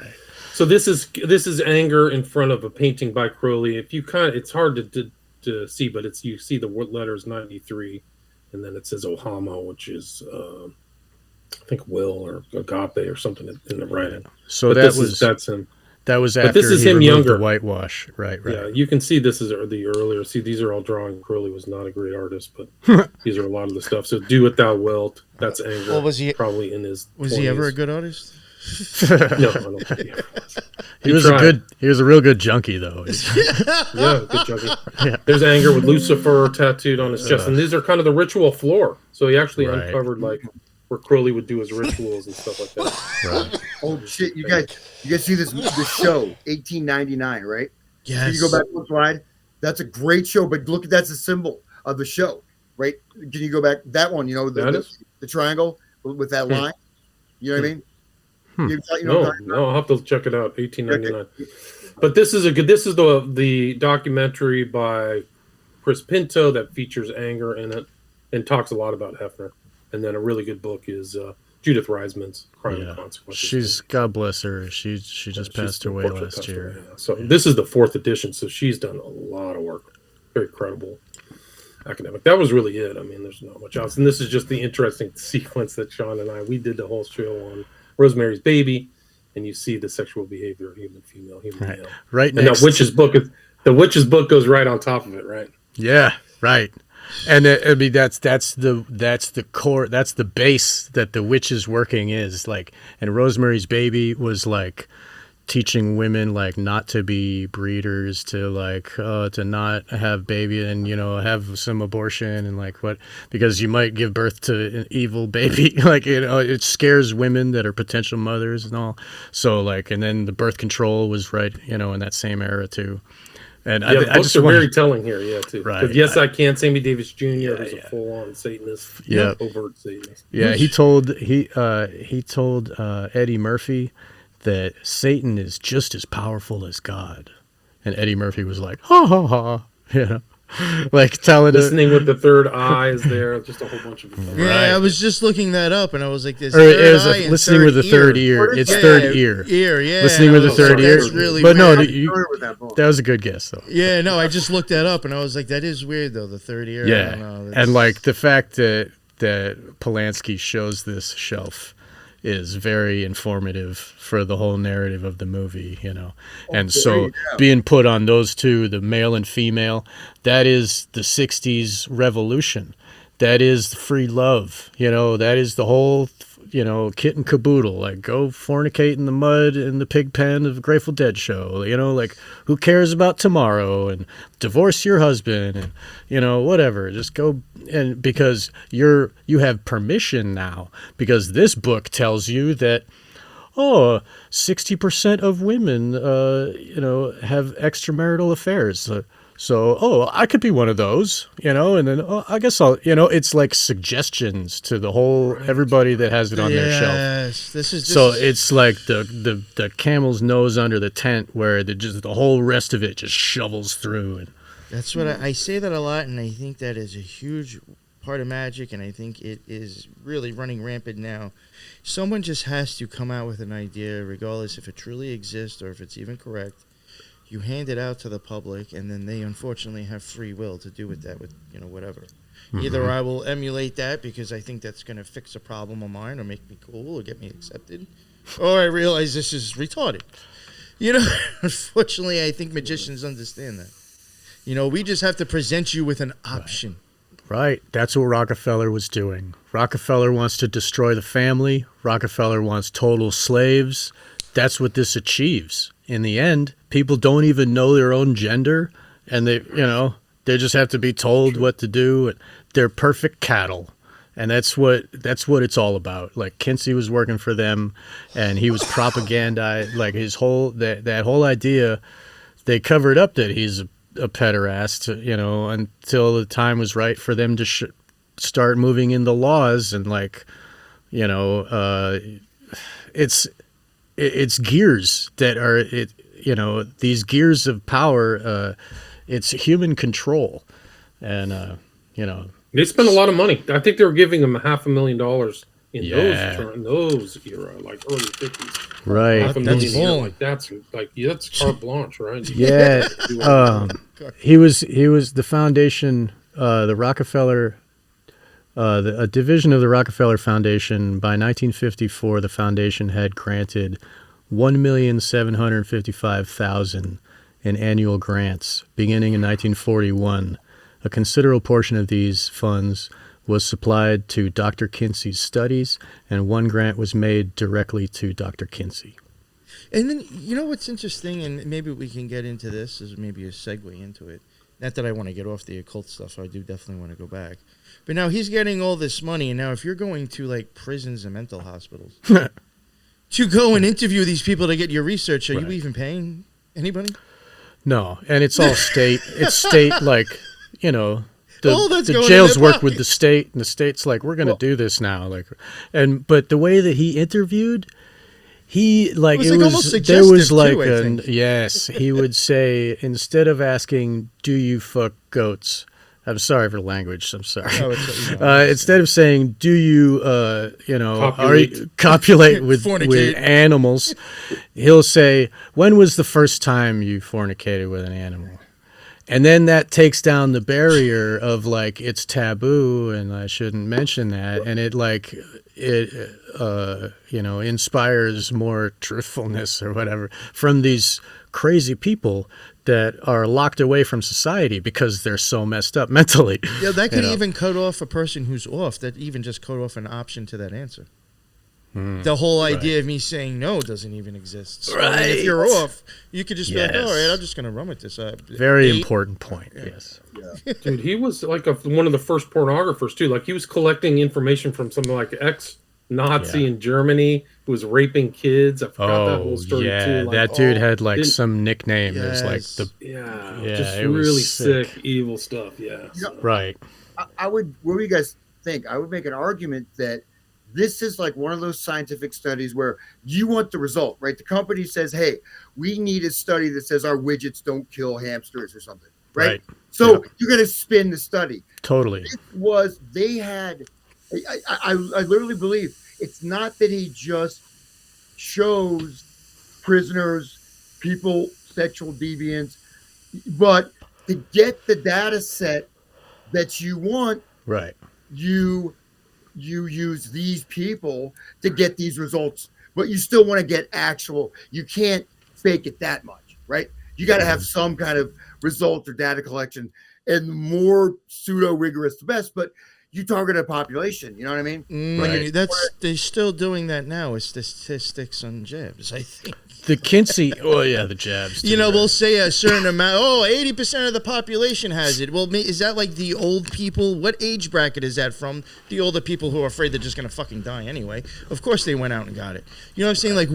So this is Anger in front of a painting by Crowley. If you it's hard to see, but you see the letters 93, and then it says Ohama, which is I think will or agape or something in the writing. So that's him. That was But after this is he him removed younger. the whitewash. Right. Yeah, you can see this is the earlier. See, these are all drawing. Curly was not a great artist, but these are a lot of the stuff. So Do It Thou Wilt. That's anger. Well, was he probably in his? Was 20s. he ever a good artist? No, I don't think he ever was. He was a real good junkie though. Yeah, good junkie. Yeah. There's anger with Lucifer tattooed on his chest, and these are kind of the ritual floor. So he actually uncovered like where Crowley would do his rituals and stuff like that. Right. Oh shit! You guys see this show 1899, right? Yes. Can you go back one slide? That's a great show, but look, that's a symbol of the show, right? Can you go back that one? You know the triangle with that line. You know what I mean? No, I'll have to check it out. 1899. But this is the documentary by Chris Pinto that features anger in it and talks a lot about Hefner. And then a really good book is Judith Reisman's Crime and Consequences. She's, God bless her. She just passed away last year. So this is the 4th edition. So she's done a lot of work. Very credible academic. That was really it. I mean, there's not much else. And this is just the interesting sequence that Sean and we did the whole show on Rosemary's Baby, and you see the sexual behavior of human female, human male. Right and next. The witch's book goes right on top of it, right? Yeah, right. And I mean that's the core, that's the base that the witch's working is like. And Rosemary's Baby was like teaching women like not to be breeders, to like to not have baby and have some abortion and like what, because you might give birth to an evil baby. Like it scares women that are potential mothers and all. So like, and then the birth control was right in that same era too. And the books are very telling here, too. Right. Yes, I Can. Sammy Davis Jr. Who's a full-on Satanist, overt Satanist. Yeah, he told Eddie Murphy that Satan is just as powerful as God, and Eddie Murphy was like, ha ha ha, like telling listening with the third eye is there, just a whole bunch of I was just looking that up, and I was like, "This listening with the third ear." It's third ear. Listening with the third ear. That's really but weird. That was a good guess though. Yeah, no, I just looked that up, and I was like, "That is weird though." The third ear. Yeah, and like the fact that Polanski shows this shelf is very informative for the whole narrative of the movie, And so being put on those two, the male and female, that is the 60s revolution. That is free love, that is the whole, kit and caboodle, like go fornicate in the mud in the pig pen of the Grateful Dead show, like who cares about tomorrow, and divorce your husband and, whatever, just go. And because you have permission now, because this book tells you that, 60% of women, have extramarital affairs. So, I could be one of those, and then I guess I'll, it's like suggestions to the whole everybody that has it on their shelf. This is it's like the camel's nose under the tent where the whole rest of it just shovels through. And that's what I say that a lot, and I think that is a huge part of magic, and I think it is really running rampant now. Someone just has to come out with an idea, regardless if it truly exists or if it's even correct. You hand it out to the public, and then they unfortunately have free will to do with that, with whatever. Mm-hmm. Either I will emulate that because I think that's going to fix a problem of mine or make me cool or get me accepted, or I realize this is retarded. Unfortunately, I think magicians understand that. We just have to present you with an option. Right. That's what Rockefeller was doing. Rockefeller wants to destroy the family. Rockefeller wants total slaves. That's what this achieves. In the end, people don't even know their own gender, and they just have to be told what to do. They're perfect cattle. And that's what it's all about. Like Kinsey was working for them, and he was propagandized. Like his whole that whole idea, they covered up that he's a pederast, until the time was right for them to start moving in the laws, and it's gears that are these gears of power. It's human control, and they spent a lot of money. I think they were giving them $500,000 in those era, like early 50s. Right. $500,000 that's carte blanche, right? Yeah. He was the foundation, the Rockefeller, a division of the Rockefeller Foundation. By 1954, the foundation had granted $1,755,000 in annual grants beginning in 1941. A considerable portion of these funds was supplied to Dr. Kinsey's studies, and one grant was made directly to Dr. Kinsey. And then, you know what's interesting, and maybe we can get into this as maybe a segue into it. Not that I want to get off the occult stuff, so I do definitely want to go back. But now he's getting all this money, and now if you're going to, like, prisons and mental hospitals to go and interview these people to get your research, are you even paying anybody? No, and it's all state. It's state, like, you know, the going jails in their work with the state, and the state's like, we're going to do this now. Like, but the way that he interviewed, he like It was it like was almost there was suggestive, like too, I think. yes, he would say, instead of asking, "Do you fuck goats?" I'm sorry for the language. I'm sorry. No, it's, Instead of saying, "Do you, Copulate. copulate with Fornicate. animals?" he'll say, "When was the first time you fornicated with an animal?" And then that takes down the barrier of like it's taboo and I shouldn't mention that, and it inspires more truthfulness or whatever from these crazy people that are locked away from society because they're so messed up mentally. Yeah, that could even cut off a person who's off. That even just cut off an option to that answer. The whole idea of me saying no doesn't even exist. So, I mean, if you're off, you could just be like, all right, I'm just going to run with this. Very important point, yes. Yeah. Dude, he was like one of the first pornographers too. Like he was collecting information from something like ex-Nazi in Germany who was raping kids. I forgot that whole story too. Like, that dude had like some nickname. It was like the just it was really sick. evil stuff. Yeah, right. I would. What do you guys think? I would make an argument that this is like one of those scientific studies where you want the result, right? The company says, "Hey, we need a study that says our widgets don't kill hamsters or something," right? So you're going to spin the study. Totally. They had. I literally believe it's not that he just shows prisoners, people, sexual deviants, but to get the data set that you want, right? You use these people to get these results, but you still want to get actual. You can't fake it that much, right? You got to have some kind of result or data collection, and the more pseudo rigorous, the best. But you target a population, you know what I mean? They're still doing that now with statistics on jabs, I think. The Kinsey, the jabs. You know, we'll say a certain amount. 80% of the population has it. Well, is that like the old people? What age bracket is that from? The older people who are afraid they're just going to fucking die anyway. Of course they went out and got it. You know what I'm saying? Like,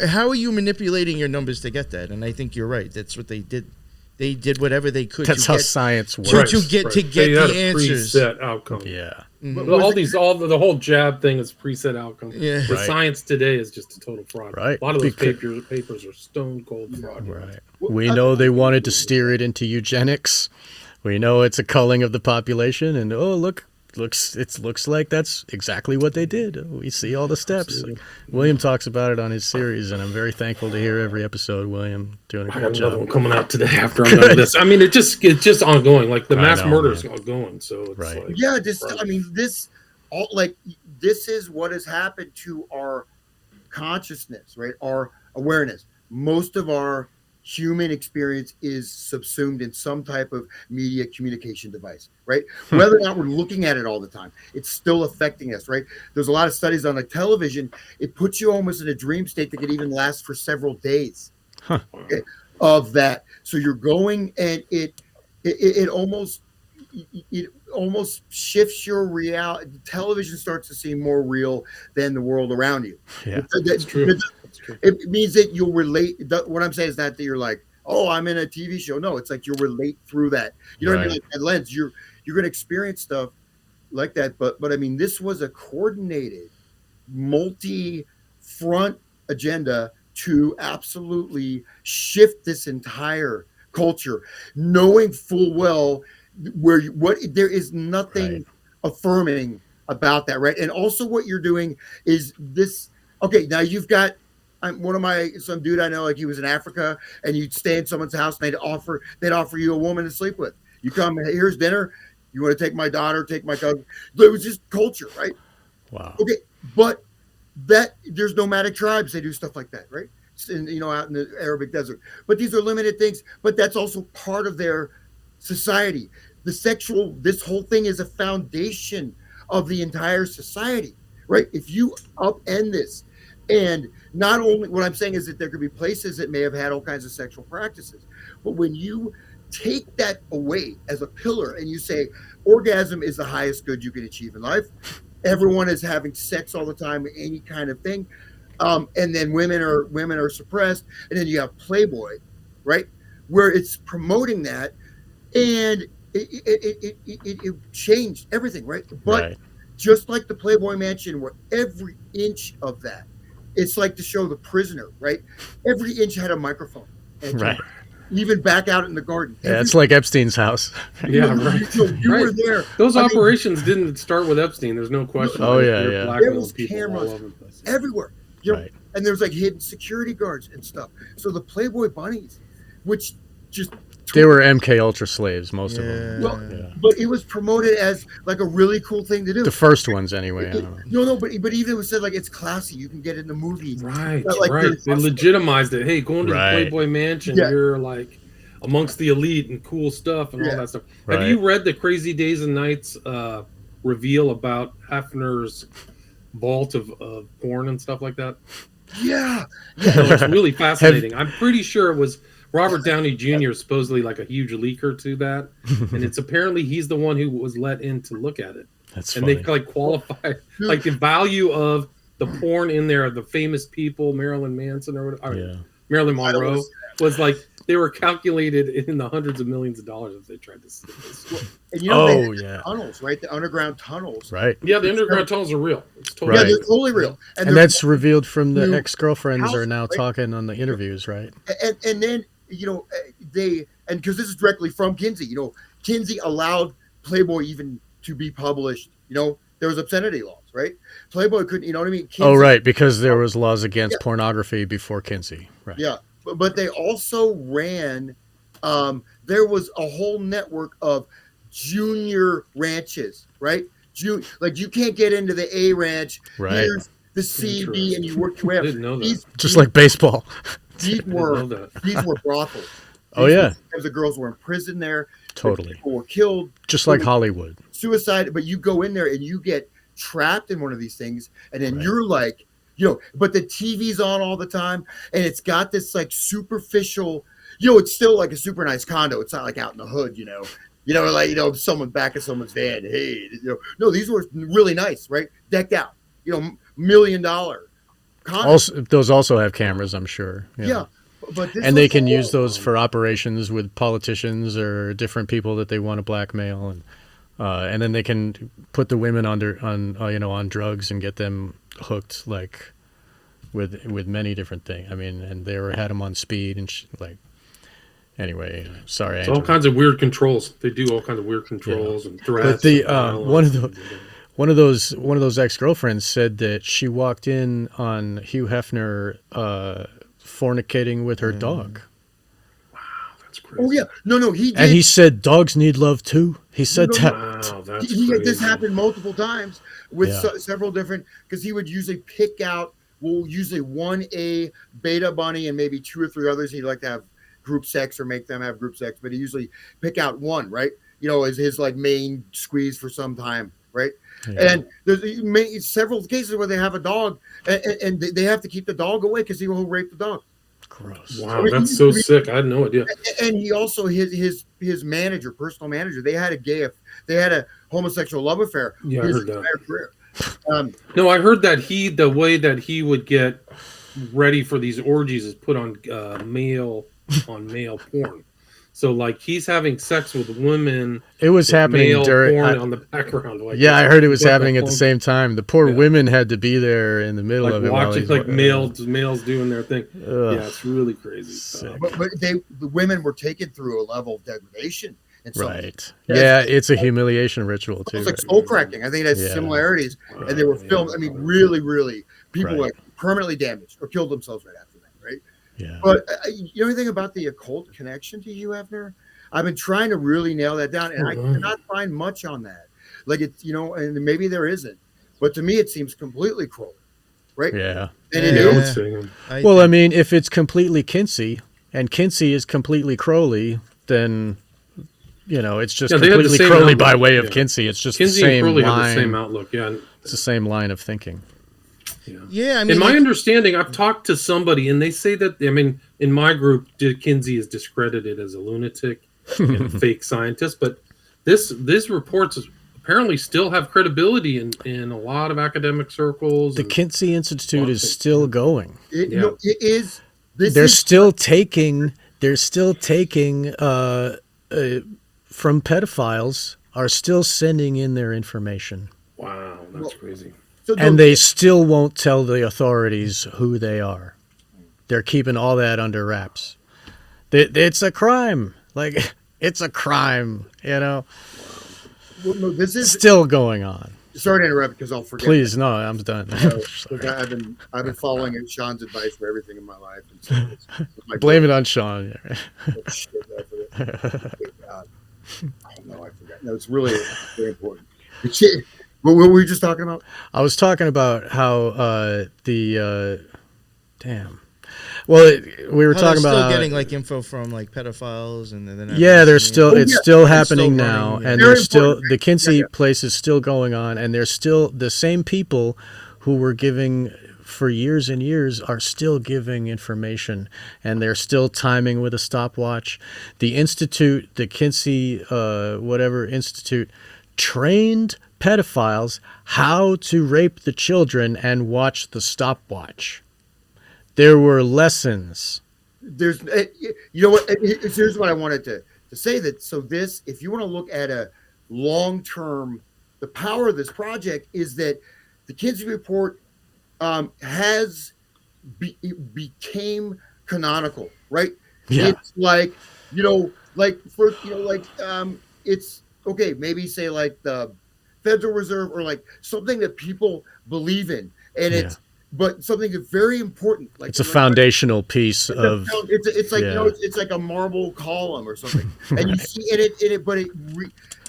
how are you manipulating your numbers to get that? And I think you're right. That's what they did. They did whatever they could. That's how science works. To get the answers. Preset outcome. Yeah. Mm-hmm. The whole jab thing is preset outcome. Yeah. The science today is just a total fraud. Right. A lot of those papers are stone cold fraud. Right. We know they wanted to steer it into eugenics. We know it's a culling of the population, and it looks like that's exactly what they did. We see all the steps. Absolutely. William talks about it on his series, and I'm very thankful to hear every episode. William doing a I great have job. another one coming out today after I'm done with this. I mean, it's just ongoing. Like the mass murder is ongoing. So it's this is what has happened to our consciousness, right? Our awareness. Most of our human experience is subsumed in some type of media communication device, right? Whether or not we're looking at it all the time, it's still affecting us, right? There's a lot of studies on like television. It puts you almost in a dream state that could even last for several days of that. So you're going, and it almost shifts your reality. Television starts to seem more real than the world around you. Yeah, that's true. It means that you'll relate. What I'm saying is not that you're like, oh, I'm in a TV show. No, it's like you'll relate through that. You know what I mean? Like that lens. You're going to experience stuff like that. But I mean, this was a coordinated, multi-front agenda to absolutely shift this entire culture, knowing full well there is nothing affirming about that, right? And also, what you're doing is this. Okay, now you've got some dude I know, like he was in Africa, and you'd stay in someone's house, and they'd offer you a woman to sleep with. You come, here's dinner. You want to take my daughter, take my cousin. It was just culture, right? Wow. Okay, but there's nomadic tribes. They do stuff like that, right? out in the Arabic desert. But these are limited things. But that's also part of their society. This whole thing is a foundation of the entire society, right? If you upend this, and not only what I'm saying is that there could be places that may have had all kinds of sexual practices, but when you take that away as a pillar and you say orgasm is the highest good you can achieve in life, everyone is having sex all the time, any kind of thing, and then women are suppressed, and then you have Playboy, right, where it's promoting that, and it changed everything, right? But just like the Playboy Mansion, where every inch of that, it's like the show The Prisoner, right? Every inch had a microphone, and even back out in the garden. Yeah, it's like Epstein's house. Yeah, right. You were there. Those operations didn't start with Epstein. There's no question. Oh, yeah. There was cameras everywhere. And there's like hidden security guards and stuff. So the Playboy bunnies, which just they were MK Ultra slaves, most of them. Well, but it was promoted as like a really cool thing to do. The first ones, anyway. I don't know. No, but even it was said like it's classy. You can get it in the movies. Right. They legitimized it. Hey, going to the Playboy Mansion, you're like amongst the elite and cool stuff and all that stuff. Have you read the Crazy Days and Nights reveal about Hefner's vault of porn and stuff like that? Yeah. It's really fascinating. I'm pretty sure it was Robert Downey Jr. is supposedly like a huge leaker to that, and it's apparently he's the one who was let in to look at it. That's and funny. They like qualify like the value of the porn in there, the famous people, Marilyn Manson or whatever, Marilyn Monroe was like they were calculated in the hundreds of millions of dollars if they tried to steal this. And you know, tunnels, right? The underground tunnels, right? Yeah, the underground tunnels are real. It's totally they're totally real, and that's revealed from the ex-girlfriends are now talking on the interviews, right? And then. And because this is directly from Kinsey, Kinsey allowed Playboy even to be published. There was obscenity laws, right? Playboy couldn't, you know what I mean? Kinsey, because there was laws against pornography before Kinsey, right? Yeah, but they also ran. There was a whole network of junior ranches, right? Like you can't get into the A ranch. Right. Here's the C, B, and you work your way up. I didn't know that. Just like baseball. These were brothels. The girls were in prison there. Totally. People were killed. Just like Hollywood. Suicide. But you go in there and you get trapped in one of these things. And then you're like, but the TV's on all the time. And it's got this like superficial, it's still like a super nice condo. It's not like out in the hood, someone back in someone's van. Hey, no, these were really nice, right? Decked out, $1 million. Also, those also have cameras, I'm sure. Yeah. But and they can use those for operations with politicians or different people that they want to blackmail, and then they can put the women on drugs and get them hooked like with many different things. I mean, and they had them on speed and anyway. Sorry, all kinds of weird controls. They do all kinds of weird controls and threats. But one of those ex-girlfriends said that she walked in on Hugh Hefner fornicating with her dog. Wow, that's crazy. Oh yeah, no, he did. And he said dogs need love too. He said that. Wow, that's this happened multiple times with several different, because he would usually pick out, usually 1A beta bunny and maybe 2 or 3 others he'd like to have group sex or make them have group sex, but he usually pick out one, right? As his like main squeeze for some time, right? Yeah. And there's several cases where they have a dog and they have to keep the dog away because he will rape the dog. Gross. Wow, that's so sick. I had no idea. And he also, his manager, personal manager, they had a homosexual love affair. Yeah, I heard that. Career. No, I heard that the way that he would get ready for these orgies is put on male porn. So, like, he's having sex with women. It was happening during porn on the background. Like, I heard it was happening at the same time. The poor women had to be there in the middle of it, watching males doing their thing. Ugh. Yeah, it's really crazy. But the women were taken through a level of degradation. Right. Yeah, it's a humiliation ritual too. It's like soul cracking. I think it has similarities, and they were filmed. I mean, really, really, people were permanently damaged or killed themselves right after that. Right. Yeah. But you know anything about the occult connection to Hugh Hefner? I've been trying to really nail that down, and I cannot find much on that. Like it's, and maybe there isn't, but to me it seems completely cruel. right? Yeah. And it Yeah, I would is. say. Well, I mean, if it's completely Kinsey and Kinsey is completely Crowley, then it's just Yeah, they had the completely same Crowley outlook. by way of Yeah. Kinsey. It's just Kinsey the and same Crowley line. have the same outlook. Yeah. It's the same line of thinking. Yeah, I mean, In my understanding, I've talked to somebody, and they say that, I mean, in my group, Kinsey is discredited as a lunatic and a fake scientist, but this reports apparently still have credibility in a lot of academic circles. The Kinsey Institute is still going. It is. They're still taking from pedophiles, are still sending in their information. Wow, that's crazy. And they still won't tell the authorities who they are. They're keeping all that under wraps. It's a crime. Like, it's a crime, Well, no, this is still going on. Sorry to interrupt because I'll forget. Please, no, I'm done. I've been following Sean's advice for everything in my life. And so Blame it on Sean. Shit, I forgot. No, it's really very important. What were we just talking about? I was talking about how Well, we were talking about still getting like info from like pedophiles, and then there's still it's still happening still now, running, and Very there's still important. the Kinsey place is still going on, and there's still the same people who were giving for years and years are still giving information, and they're still timing with a stopwatch. The institute, the Kinsey whatever institute, trained pedophiles how to rape the children and watch the stopwatch. There were lessons. There's, you know what? Here's what I wanted to say. That so this, if you want to look at a long term, the power of this project is that the Kinsey report became canonical, right? Yeah. It's like it's okay. Maybe say like the Federal Reserve or like something that people believe in, and it's. But something that's very important, like it's a foundational piece of. It's like it's like a marble column or something, and you see it. But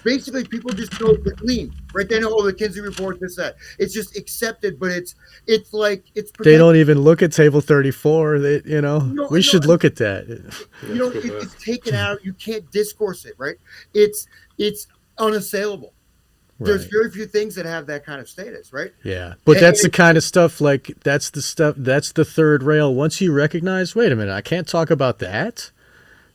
basically people just know the clean, right? They know, oh, the Kinsey report, this, that. It's just accepted, but it's like it's. They don't even look at Table 34. We should look at that. It's taken out. You can't discourse it, right? It's unassailable. There's very few things that have that kind of status, right? Yeah, but that's the kind of stuff, like, that's the third rail. Once you recognize, wait a minute, I can't talk about that,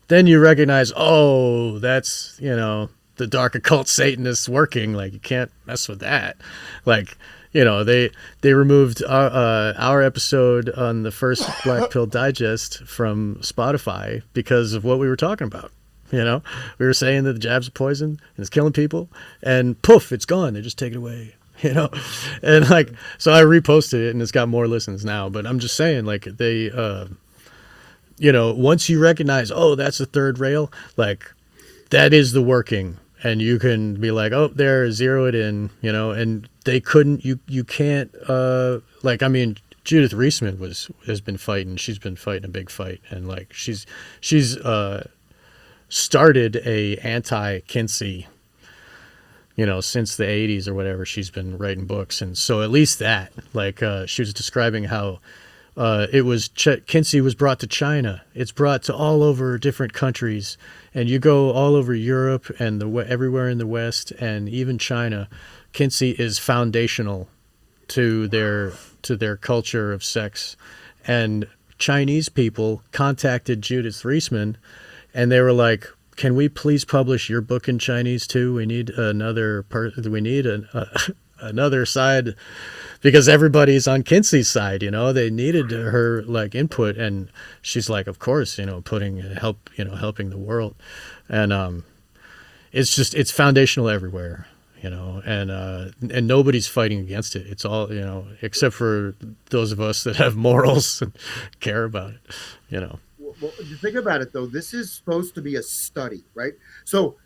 then you recognize, oh, that's, the dark occult Satanists working. Like, you can't mess with that. Like, they removed our episode on the first Black Pill Digest from Spotify because of what we were talking about. We were saying that the jab's poison and it's killing people, and poof, it's gone. They just take it away, and like, so I reposted it and it's got more listens now, but I'm just saying, like, they, once you recognize, oh, that's the third rail, like, that is the working, and you can be like, oh, there, zero it in, and they couldn't, you can't, like, I mean, Judith Reisman has been fighting. She's been fighting a big fight, and like, she's started a anti-Kinsey, since the 80s or whatever. She's been writing books, and so at least that, like, she was describing how Kinsey was brought to China. It's brought to all over different countries, and you go all over Europe and everywhere in the West and even China. Kinsey is foundational to their culture of sex, and Chinese people contacted Judith Reisman. And they were like, "Can we please publish your book in Chinese too? We need another side, because everybody's on Kinsey's side. They needed her like input." And she's like, "Of course, helping the world." And it's foundational everywhere, and nobody's fighting against it. It's all, except for those of us that have morals and care about it, Well, if you think about it, though, this is supposed to be a study, right? So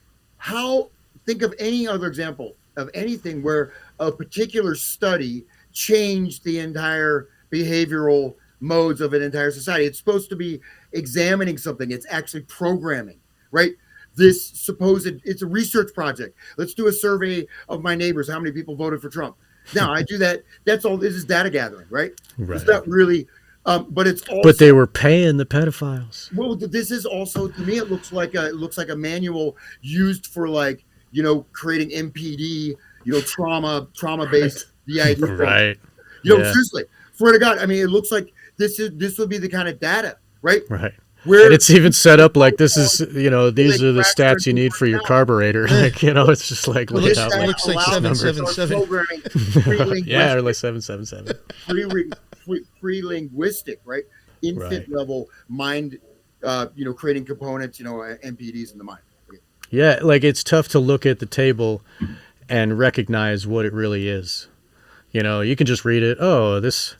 think of any other example of anything where a particular study changed the entire behavioral modes of an entire society. It's supposed to be examining something. It's actually programming, right? It's a research project. Let's do a survey of my neighbors. How many people voted for Trump? Now I do that. That's all. This is data gathering, right? Right. It's not really, but it's also. But they were paying the pedophiles. Well, this is also, to me, it looks like a manual used for, like, you know, creating MPD, you know, trauma based DID. Right. You know, Yeah. seriously, swear to God. I mean, it looks like this would be the kind of data, right? Right. Where And it's even set up like this is, you know, these Like are the stats you need for your carburetor. Like, you know, it's just like, Well, look this at guy that. looks like allows us to 777. start programming Yeah, or like 777. free linguistic, right? Infant level mind, you know, creating components, you know, MPDs in the mind. Yeah, like it's tough to look at the table and recognize what it really is. You know, you can just read it. Oh, this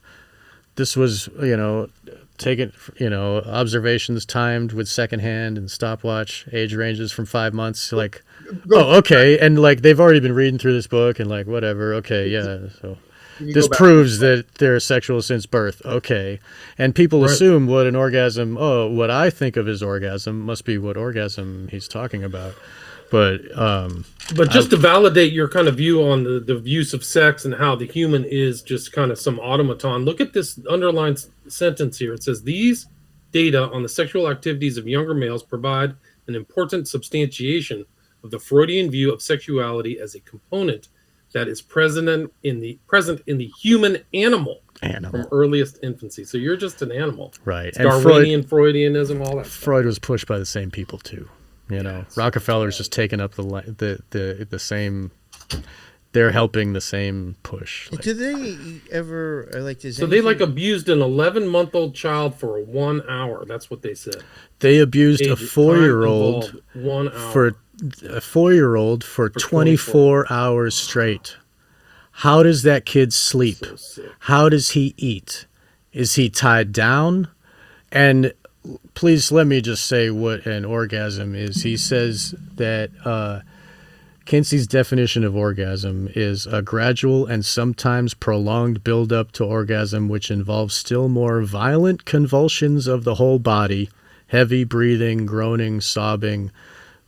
was, you know, taken, you know, observations timed with secondhand and stopwatch, age ranges from 5 months. Like, oh, okay. And like, they've already been reading through this book and like, whatever. Okay. Yeah. So this proves that they're sexual since birth. Okay. And people assume what an orgasm, what I think of as orgasm must be what orgasm he's talking about. But just to validate your kind of view on the use of sex and how the human is just kind of some automaton, look at this underlined sentence here. It says, these data on the sexual activities of younger males provide an important substantiation of the Freudian view of sexuality as a component that is present in the human animal from earliest infancy. So you're just an animal. Right. It's Darwinian, Freudianism, all that Freud was pushed by the same people too. You know, Rockefeller's just taking up the same. They're helping the same push. Do they ever like? So they like abused an 11-month-old child for 1 hour. That's what they said. They abused a 4-year-old 1 hour. for a 4-year-old for 24 hours straight. How does that kid sleep? So How does he eat? Is he tied down? And please let me just say what an orgasm is. He says that Kinsey's definition of orgasm is a gradual and sometimes prolonged buildup to orgasm which involves still more violent convulsions of the whole body, heavy breathing, groaning, sobbing,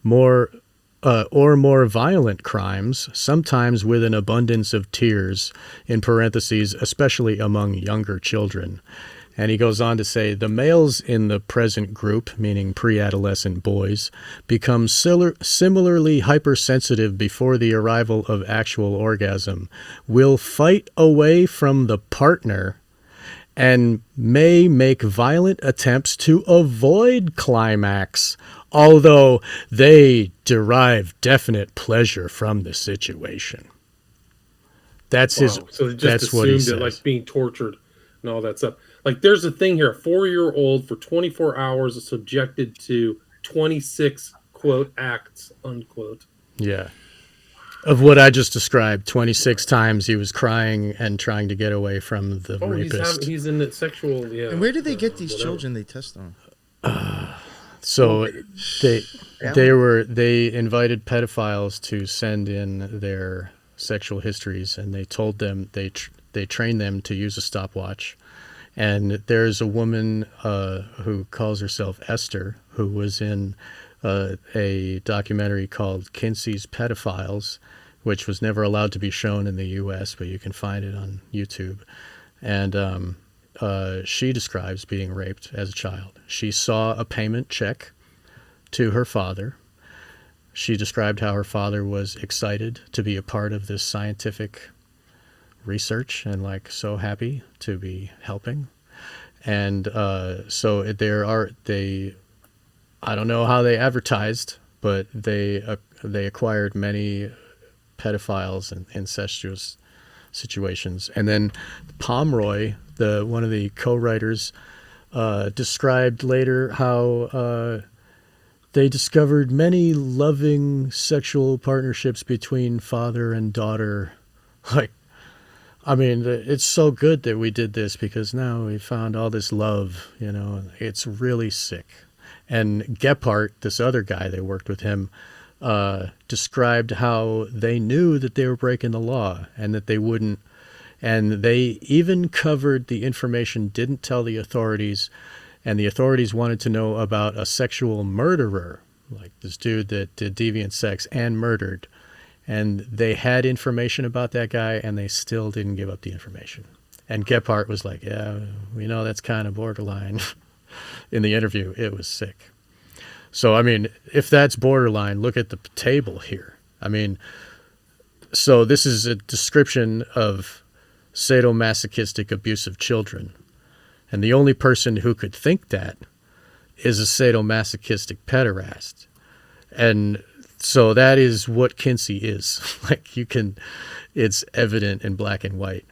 more violent crimes, sometimes with an abundance of tears, in parentheses, especially among younger children. And he goes on to say, the males in the present group, meaning pre-adolescent boys, become similarly hypersensitive before the arrival of actual orgasm, will fight away from the partner, and may make violent attempts to avoid climax, although they derive definite pleasure from the situation. That's So they just assumed it, like being tortured and all that stuff. Like, there's a thing here: a 4-year-old for 24 hours is subjected to 26 quote acts unquote. Yeah, of what I just described. 26 times he was crying and trying to get away from the rapist. He's in the sexual. Yeah. And where did they get these children they test on? So they invited pedophiles to send in their sexual histories, and they told them they trained them to use a stopwatch. And there's a woman who calls herself Esther, who was in a documentary called Kinsey's Pedophiles, which was never allowed to be shown in the U.S., but you can find it on YouTube. And she describes being raped as a child. She saw a payment check to her father. She described how her father was excited to be a part of this scientific research and like so happy to be helping. And so I don't know how they advertised, but they acquired many pedophiles and incestuous situations. And then Pomeroy, one of the co-writers, described later how they discovered many loving sexual partnerships between father and daughter. Like, I mean, it's so good that we did this because now we found all this love, you know. It's really sick. And Gephardt, this other guy that worked with him, described how they knew that they were breaking the law and that they wouldn't. And they even covered the information, didn't tell the authorities. And the authorities wanted to know about a sexual murderer, like this dude that did deviant sex and murdered. And they had information about that guy, and they still didn't give up the information. And Gephardt was like, yeah, we know that's kind of borderline. In the interview, it was sick. So, I mean, if that's borderline, look at the table here. I mean, so this is a description of sadomasochistic abuse of children. And the only person who could think that is a sadomasochistic pederast. And so that is what Kinsey is. Like, it's evident in black and white.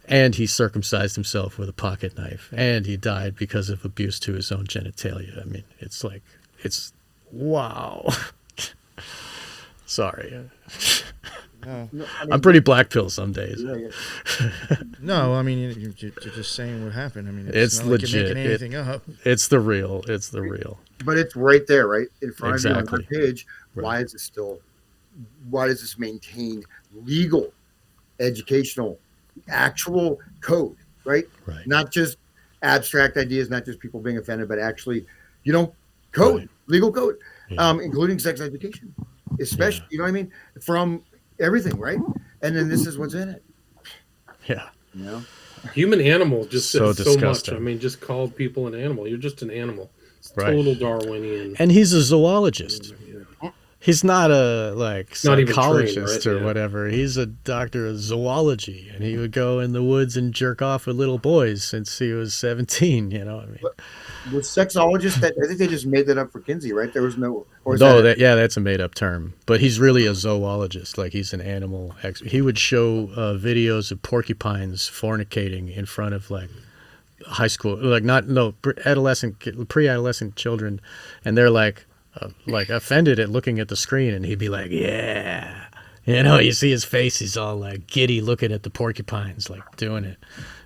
And he circumcised himself with a pocket knife. And he died because of abuse to his own genitalia. I mean, it's wow. Sorry. No, I mean, I'm pretty black pill some days. No, I mean, you're just saying what happened. I mean, It's not legit. Like you're making anything up. It's the real. It's the real. But it's right there, right in front of you Exactly. on the page. Right. Why does this maintain legal, educational, actual code, right? Right. Not just abstract ideas, not just people being offended, but actually, code, Right. legal code, Yeah. including sex education, especially, you know what I mean? From everything, right? And then this is what's in it, Yeah. you know? Human animal just So says so much. disgusting. I mean, just called people an animal. You're just an animal. It's Right. total Darwinian. And he's a zoologist. Yeah. He's not a Not even trained, psychologist right? or Yeah. whatever. He's a doctor of zoology, and he would go in the woods and jerk off with little boys since he was 17. You know what I mean? With sexologists, I think they just made that up for Kinsey, right? There was no, or is No, that that's a made-up term. But he's really a zoologist. Like, he's an animal expert. He would show videos of porcupines fornicating in front of like high school, pre-adolescent children, and they're like offended at looking at the screen, and he'd be like, "Yeah." You see his face, he's all like giddy looking at the porcupines, like doing it.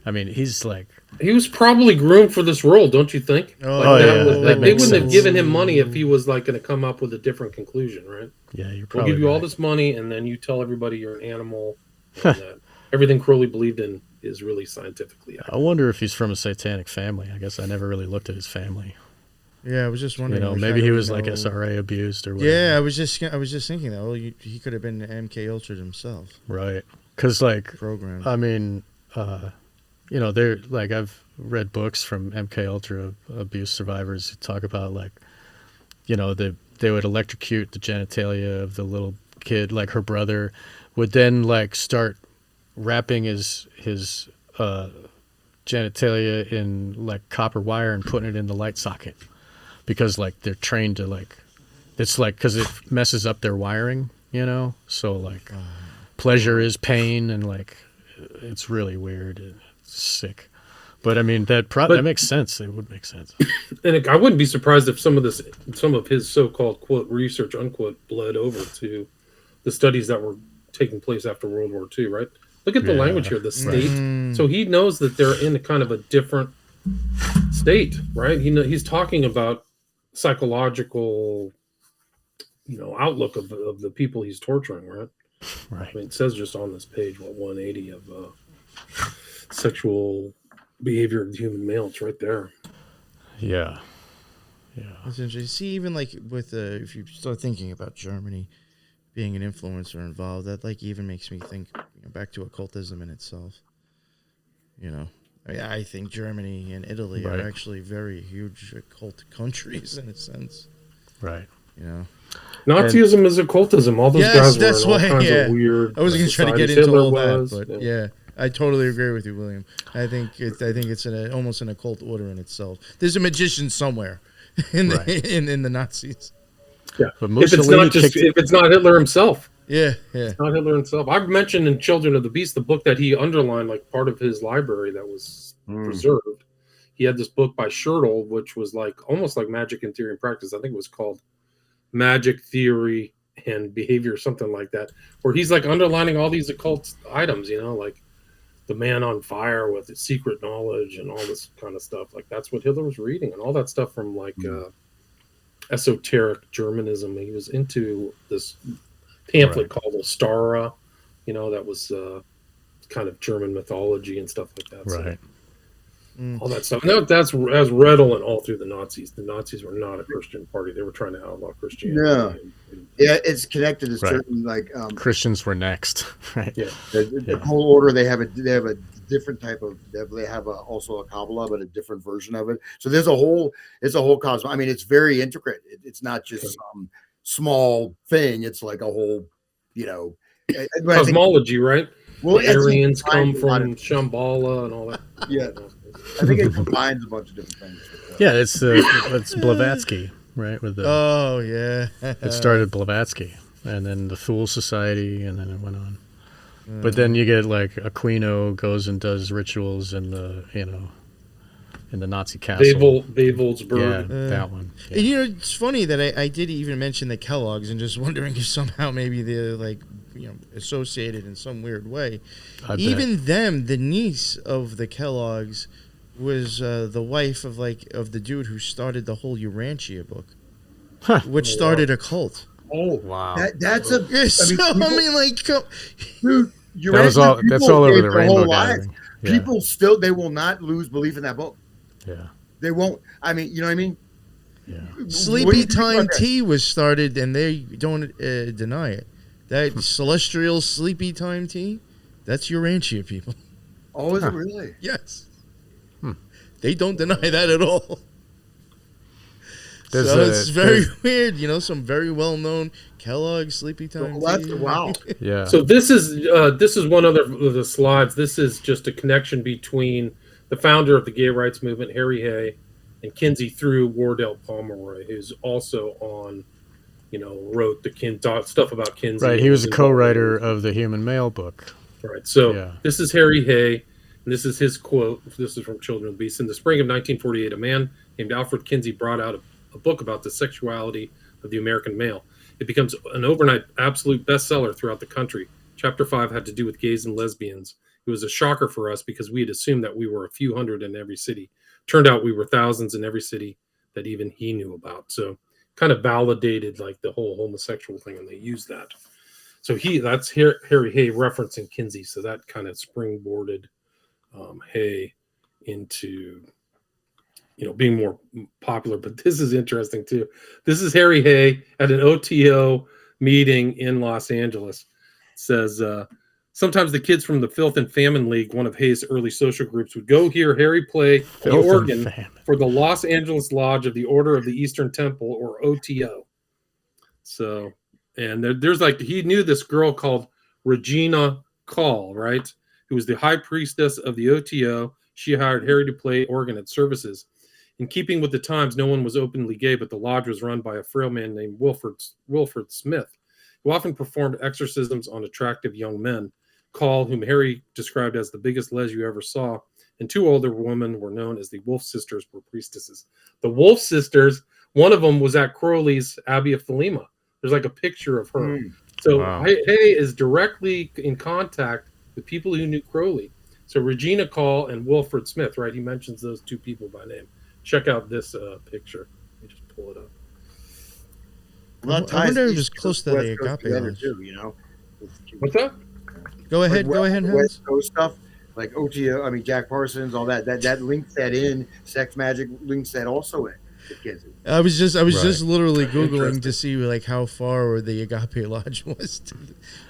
I mean, he's like, He was probably groomed for this role, don't you think? Oh, Like, yeah, they that wouldn't makes have sense. given him money if he was like going to come up with a different conclusion, right? yeah, you're We'll probably give you all right. this money, and then you tell everybody you're an animal. And that everything Crowley believed in is really scientifically accurate. I wonder if he's from a satanic family. I guess I never really looked at his family. Yeah, I was just wondering. I wish Maybe I he would was like know. SRA abused or whatever. Yeah, I was just thinking that. Well, he could have been MK Ultra himself. Right. Because, like, Programmed. I mean, they're like, I've read books from MK Ultra abuse survivors who talk about, like, they would electrocute the genitalia of the little kid. Like, her brother would then like start wrapping his genitalia in like copper wire and putting it in the light socket, because like they're trained to like, it's like, because it messes up their wiring, so like pleasure is pain, and like it's really weird. It's sick. But I mean, that makes sense. It would make sense. And I wouldn't be surprised if some of his so-called quote research unquote bled over to the studies that were taking place after World War II, right? Look at the Yeah. language here, the state. So he knows that they're in a kind of a different state, right? He's talking about psychological, outlook of the people he's torturing, right? Right. I mean, it says just on this page, 180 of sexual behavior of the human male. It's right there. Yeah. Yeah. That's interesting. See, even like with if you start thinking about Germany being an influencer involved, that like even makes me think back to occultism in itself. I think Germany and Italy Right. are actually very huge occult countries in a sense. Right. Nazism is occultism. All those guys were in all kinds of weird. I wasn't going to try to get societies. into Hitler all was, that, but yeah, I totally agree with you, William. I think it's almost an occult order in itself. There's a magician somewhere in the, Right. in the Nazis. Yeah. But If it's not Hitler himself. Yeah. It's not Hitler himself. I've mentioned in Children of the Beast, the book that he underlined, like part of his library that was preserved. He had this book by Schertl, which was like almost like Magic in Theory and Practice. I think it was called Magic, Theory, and Behavior, something like that, where he's like underlining all these occult items, like the man on fire with his secret knowledge and all this kind of stuff. Like that's what Hitler was reading, and all that stuff from like esoteric Germanism. He was into this pamphlet called Ostara, that was kind of German mythology and stuff like that. Right. all that stuff. And that's redolent all through the Nazis. The Nazis were not a Christian party. They were trying to outlaw Christianity. Yeah. Yeah, it's connected to Right. certain like Christians were next, right? Yeah. the whole order. They have a different type of. They have also a Kabbalah, but a different version of it. So there's a whole. It's a whole cosmos. I mean, it's very intricate. It's not just some small thing. It's like a whole. Cosmology, right? Well, the Aryans come from Shambhala and all that. Yeah, I think it combines a bunch of different things. Yeah, it's Blavatsky, right? With the it started Blavatsky, and then the Thule Society, and then it went on. But then you get like Aquino goes and does rituals in the in the Nazi castle. Wavelsburg. Yeah, that one. Yeah. And, it's funny that I did even mention the Kellogg's, and just wondering if somehow maybe they're like associated in some weird way. Even them, the niece of the Kellogg's was the wife of the dude who started the whole Urantia book, which started Occult. Oh wow, that's a. Dude, that's all over the Rainbow Gathering. Yeah. People they will not lose belief in that book. Yeah, they won't. I mean, you know what I mean? Yeah. Sleepy Time Tea was started, and they don't deny it. That celestial Sleepy Time Tea, that's Urantia, people. Oh, is it really? Yes. They don't deny that at all. It's very weird, some very well-known Kellogg's Sleepy Time Tea. Wow. Yeah. So this is one other of the slides. This is just a connection between the founder of the gay rights movement, Harry Hay, and Kinsey through Wardell Pomeroy, who's also on, wrote the stuff about Kinsey. Right, he was a co-writer of the Human Male book. Right. So This is Harry Hay, and this is his quote. This is from Children of the Beast. In the spring of 1948, a man named Alfred Kinsey brought out a book about the sexuality of the American male. It becomes an overnight absolute bestseller throughout the country. Chapter 5 had to do with gays and lesbians. It was a shocker for us because we had assumed that we were a few hundred in every city. Turned out we were thousands in every city that even he knew about. So kind of validated like the whole homosexual thing, and they used that. So that's Harry Hay referencing Kinsey. So that kind of springboarded Hay into being more popular. But this is interesting too. This is Harry Hay at an OTO meeting in Los Angeles. It says, sometimes the kids from the Filth and Famine League, one of Hay's early social groups, would go hear Harry play the organ for the Los Angeles Lodge of the Order of the Eastern Temple, or OTO. So, and there's he knew this girl called Regina Call, right? Who was the high priestess of the OTO. She hired Harry to play organ at services. In keeping with the times, no one was openly gay, but the lodge was run by a frail man named Wilford Smith, who often performed exorcisms on attractive young men. Call, whom Harry described as the biggest les you ever saw, and two older women were known as the Wolf Sisters, were priestesses. The Wolf Sisters, one of them was at Crowley's Abbey of Thelema. There's a picture of her. So Hay is directly in contact with people who knew Crowley. So Regina Call and Wilford Smith, right? He mentions those two people by name. Check out this picture. Let me just pull it up. Well, I wonder if it was close to the Agape Lodge. What's that? Go ahead, Hans. West Coast stuff, like OTO, Jack Parsons, all that links that in. Sex Magic links that also in. I was just literally Googling to see how far the Agape Lodge was to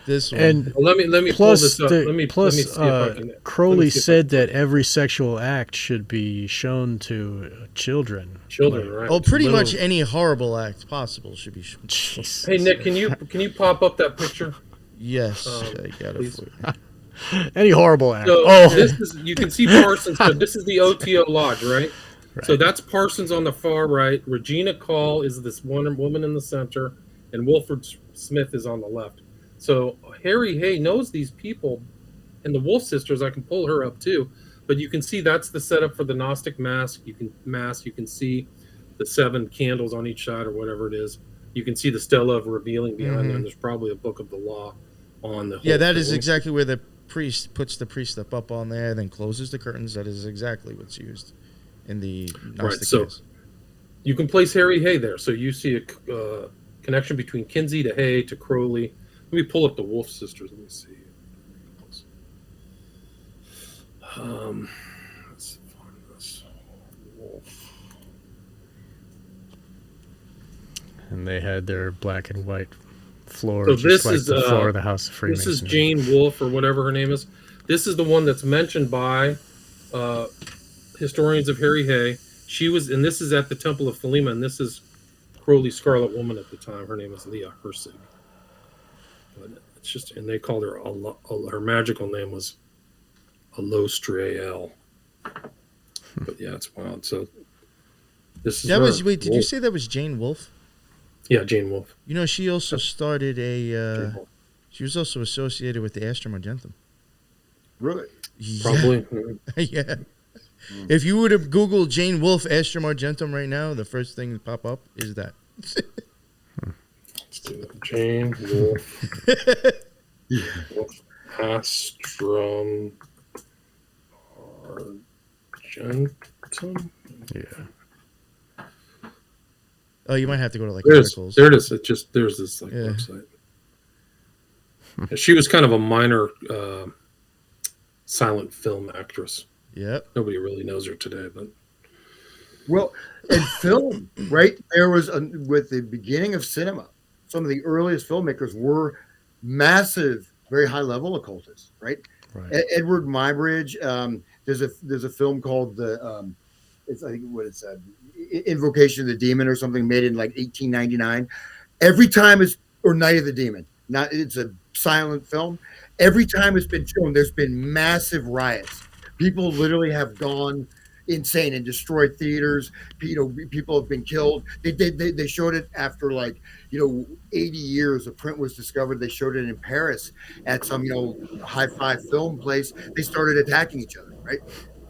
this one. And let me plus, pull this up. Let me see if I can, Crowley said that every sexual act should be shown to children. Right? Oh, pretty much any horrible act possible should be shown. Jeez. Hey Nick, can you pop up that picture? Yes, I got it for you. Any horrible act. So you can see Parsons. So this is the OTO Lodge, right? So that's Parsons on the far right. Regina Call is this one woman in the center, and Wilford Smith is on the left. So Harry Hay knows these people, and the Wolf Sisters. I can pull her up too, but you can see that's the setup for the Gnostic Mask. You can see the 7 candles on each side or whatever it is. You can see the Stella of Revealing behind them. There's probably a Book of the Law on the. Yeah, that is exactly where the priest puts the priest up on there, then closes the curtains. That is exactly what's used in the Gnostic so you can place Harry Hay there. So you see a connection between Kinsey to Hay to Crowley. Let me pull up the Wolf Sisters. Let me see. Let's find this. and they had their black and white floor, So just this like is the floor of the House of this Freemasonry. is Jane Wolfe or whatever her name is. This is the one that's mentioned by historians of Harry Hay. She was, and this is at the Temple of Thelema, and this is Crowley's Scarlet Woman at the time. Her name is Leah Hersig. But it's just, and they called her her magical name was Alostrael. But yeah, it's wild. So this is That her. was wait. Did you Wolfe. say that was Jane Wolfe? Yeah, Jane Wolfe. You know, she also started a. Jane Wolfe. She was also associated with the Astrum Argentum. Really? Probably. Yeah. If you were to Google Jane Wolfe Astrum Argentum right now, the first thing to pop up is that. Let's do it. Jane Wolfe. Astrum Argentum. Yeah. Oh, you might have to go to like There articles. it is. It just there's this like Yeah. website. She was kind of a minor silent film actress. Yep. Nobody really knows her today, but Well, and film, right? There was, with the beginning of cinema, some of the earliest filmmakers were massive, very high-level occultists, right? Right. Edward Muybridge. There's a film called it's I think what it's Invocation of the Demon or something, made in like 1899. Every time or Night of the Demon. It's a silent film. Every time it's been shown, there's been massive riots. People literally have gone insane and destroyed theaters. People have been killed. They showed it after 80 years. A print was discovered. They showed it in Paris at some hi-fi film place. They started attacking each other. Right?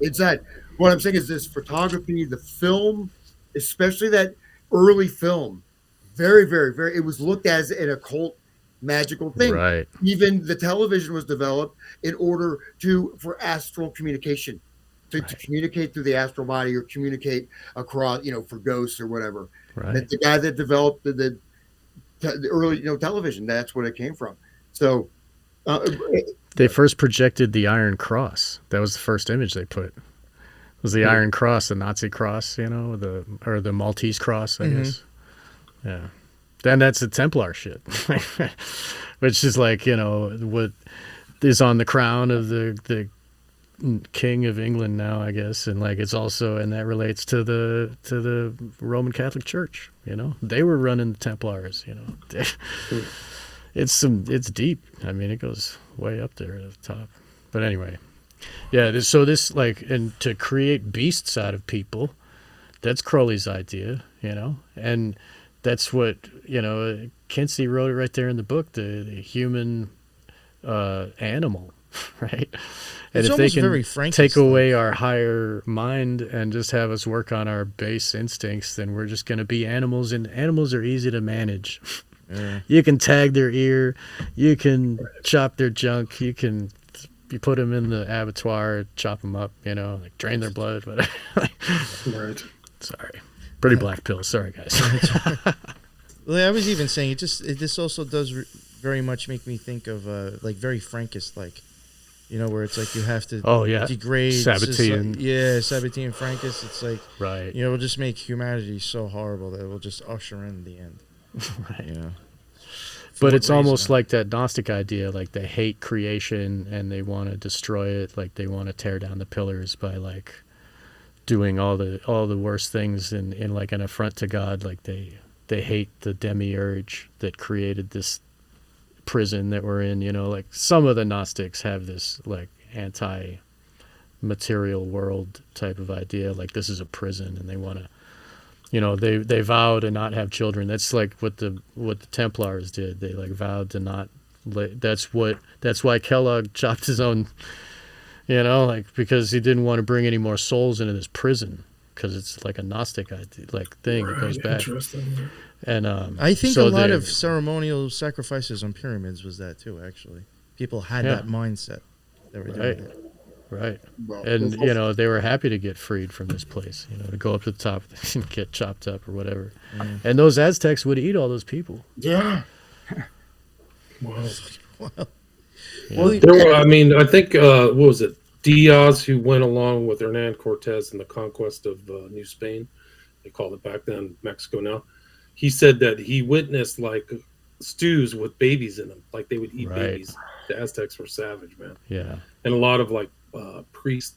It's that. What I'm saying is this photography, the film, especially that early film, very, very, very. It was looked at as an occult, magical thing. Right. Even the television was developed in order for astral communication, to communicate through the astral body or communicate across, for ghosts or whatever. Right. That the guy that developed the early, television, that's what it came from. So They first projected the Iron Cross. That was the first image they put. It was the Iron Cross, the Nazi cross, or the Maltese cross, I guess. Yeah. Then that's the Templar shit, which is like, what is on the crown of the King of England now, I guess. And like, it's also, and that relates to the Roman Catholic Church, they were running the Templars, it's deep. I mean, it goes way up there at the top, but anyway, yeah. So this and to create beasts out of people, that's Crowley's idea, and that's what, Kinsey wrote it right there in the book, the human animal, right? And It's if they almost can very take Frankenstein. away our higher mind and just have us work on our base instincts, then we're just going to be animals, and animals are easy to manage. Yeah. You can tag their ear, you can chop their junk, you put them in the abattoir, chop them up, drain their blood, whatever. right. Sorry. Pretty black pill. Sorry, guys. Well, I was even saying this also does very much make me think of very Frankist, where it's like you have to Sabbatean. degrade Sabbatean Frankist. It's like, Right. we'll just make humanity so horrible that we'll just usher in the end. Right. But it's almost like that Gnostic idea, like they hate creation and they want to destroy it, like they want to tear down the pillars by doing all the worst things in like an affront to God, like they hate the demiurge that created this prison that we're in, like some of the Gnostics have this like anti-material world type of idea, like this is a prison and they want to, they vow to not have children. That's like what the Templars did. They vowed to not. That's why Kellogg chopped his own. Because he didn't want to bring any more souls into this prison, because it's like a Gnostic thing. It goes back. Interesting. And I think a lot of ceremonial sacrifices on pyramids was that too. Actually, people had that mindset. They were doing it. Right. well, And they were happy to get freed from this place. To go up to the top and get chopped up or whatever. And those Aztecs would eat all those people. yeah. Wow. Well, I think what was it? Diaz, who went along with Hernan Cortez in the conquest of New Spain. They called it back then Mexico now. he said that he witnessed like stews with babies in them, like they would eat babies. The Aztecs were savage, man. Yeah. And a lot of like priest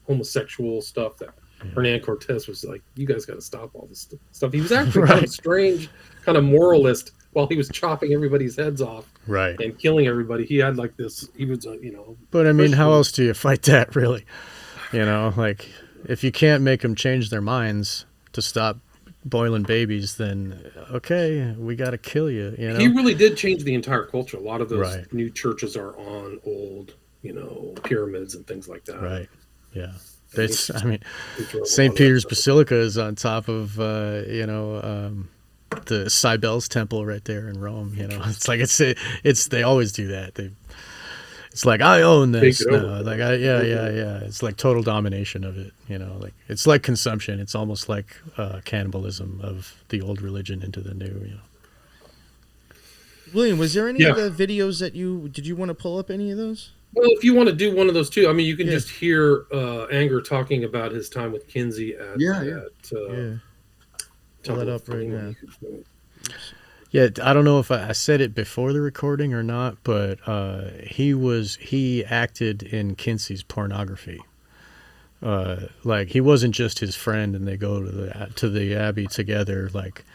homosexual stuff that Hernan Cortez was like, you guys got to stop all this stuff. He was actually kind of strange, kind of moralist while he was chopping everybody's heads off and killing everybody. He had like this, he was, But I mean, how else do you fight that, really? Like if you can't make them change their minds to stop boiling babies, then okay, we got to kill you. He really did change the entire culture. A lot of those new churches are on old, pyramids and things like that. Right. Yeah. St. Peter's Basilica is on top of, the Cybele's temple right there in Rome. It's like they always do that. It's like, I own this now. Like, yeah. It's like total domination of it. Like it's like consumption. It's almost like cannibalism of the old religion into the new. William, was there any of the videos that did you want to pull up any of those? Well, if you want to do one of those too, I mean, you can just hear Anger talking about his time with Kinsey at pull it up right now. Yeah, I don't know if I said it before the recording or not, but he acted in Kinsey's pornography. Like he wasn't just his friend, and they go to the Abbey together. Like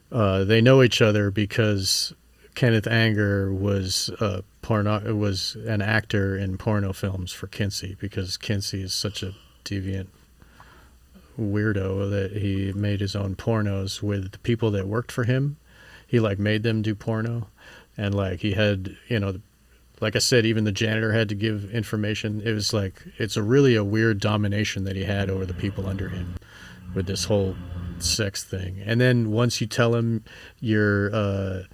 they know each other because Kenneth Anger was an actor in porno films for Kinsey, because Kinsey is such a deviant weirdo that he made his own pornos with the people that worked for him. He like made them do porno, and like he had, like I said, even the janitor had to give information. It was like, it's really a weird domination that he had over the people under him with this whole sex thing. And then once you tell him your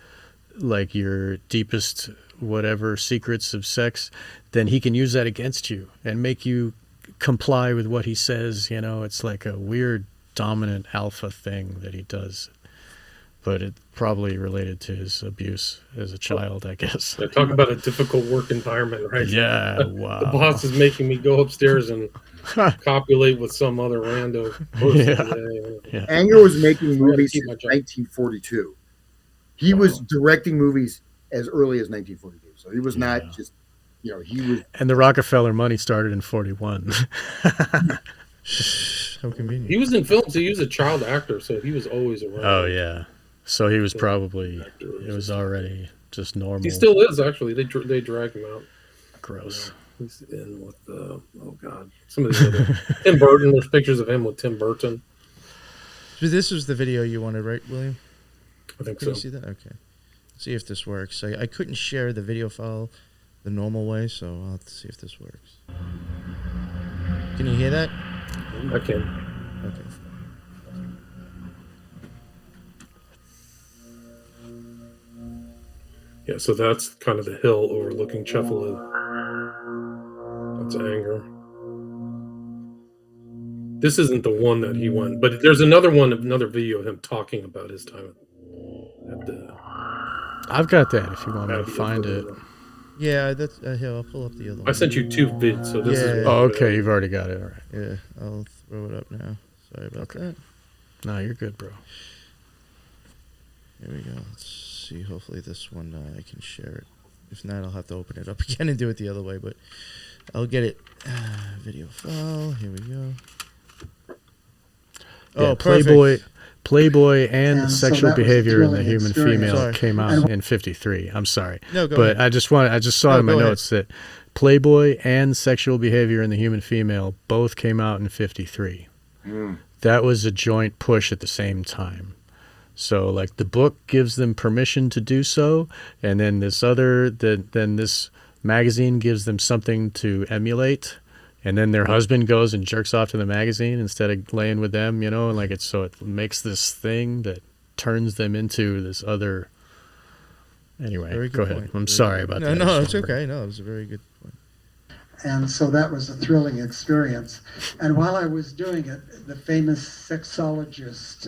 deepest whatever secrets of sex, then he can use that against you and make you comply with what he says. It's like a weird dominant alpha thing that he does. But it probably related to his abuse as a child, I guess. Yeah, talk about a difficult work environment, right? Yeah, wow. The boss is making me go upstairs and copulate with some other rando person. Yeah. Anger was making movies in 1942. He was directing movies as early as 1942. So he was not just, he was... And the Rockefeller money started in 41. How convenient. He was in films. He was a child actor, so he was always around. Oh, yeah. So he was probably, it was already just normal. He still is, actually. They dragged him out. Gross. He's in with some of the other Tim Burton. There's pictures of him with Tim Burton. So this was the video you wanted, right, William? I think Can so. you see that? Okay. Let's see if this works. I couldn't share the video file the normal way, so I'll have to see if this works. Can you hear that? I can. Okay. Yeah, so that's kind of the hill overlooking Cephalid. That's Anger. This isn't the one that he won, but there's another video of him talking about his time at the... I've got that if you want me to find it. Yeah, that's here. I'll pull up the other one. I sent you 2 vids, so this is... Oh, okay, you've already got it. All right. Yeah, I'll throw it up now. Sorry about that. No, you're good, bro. Here we go. Let's see. Hopefully this one I can share it. If not, I'll have to open it up again and do it the other way, but I'll get it. Video file. Here we go. Yeah, Playboy and Sexual Behavior in the Human Female came out in 53. I'm sorry. No, go but ahead. I just saw in my notes that Playboy and Sexual Behavior in the Human Female both came out in 53. That was a joint push at the same time. So like the book gives them permission to do so, and then this magazine gives them something to emulate. And then their husband goes and jerks off to the magazine instead of laying with them, and like it makes this thing that turns them into this other. Anyway, go ahead. I'm sorry about that. No, it's okay. No, it was a very good point. And so that was a thrilling experience. And while I was doing it, the famous sexologist,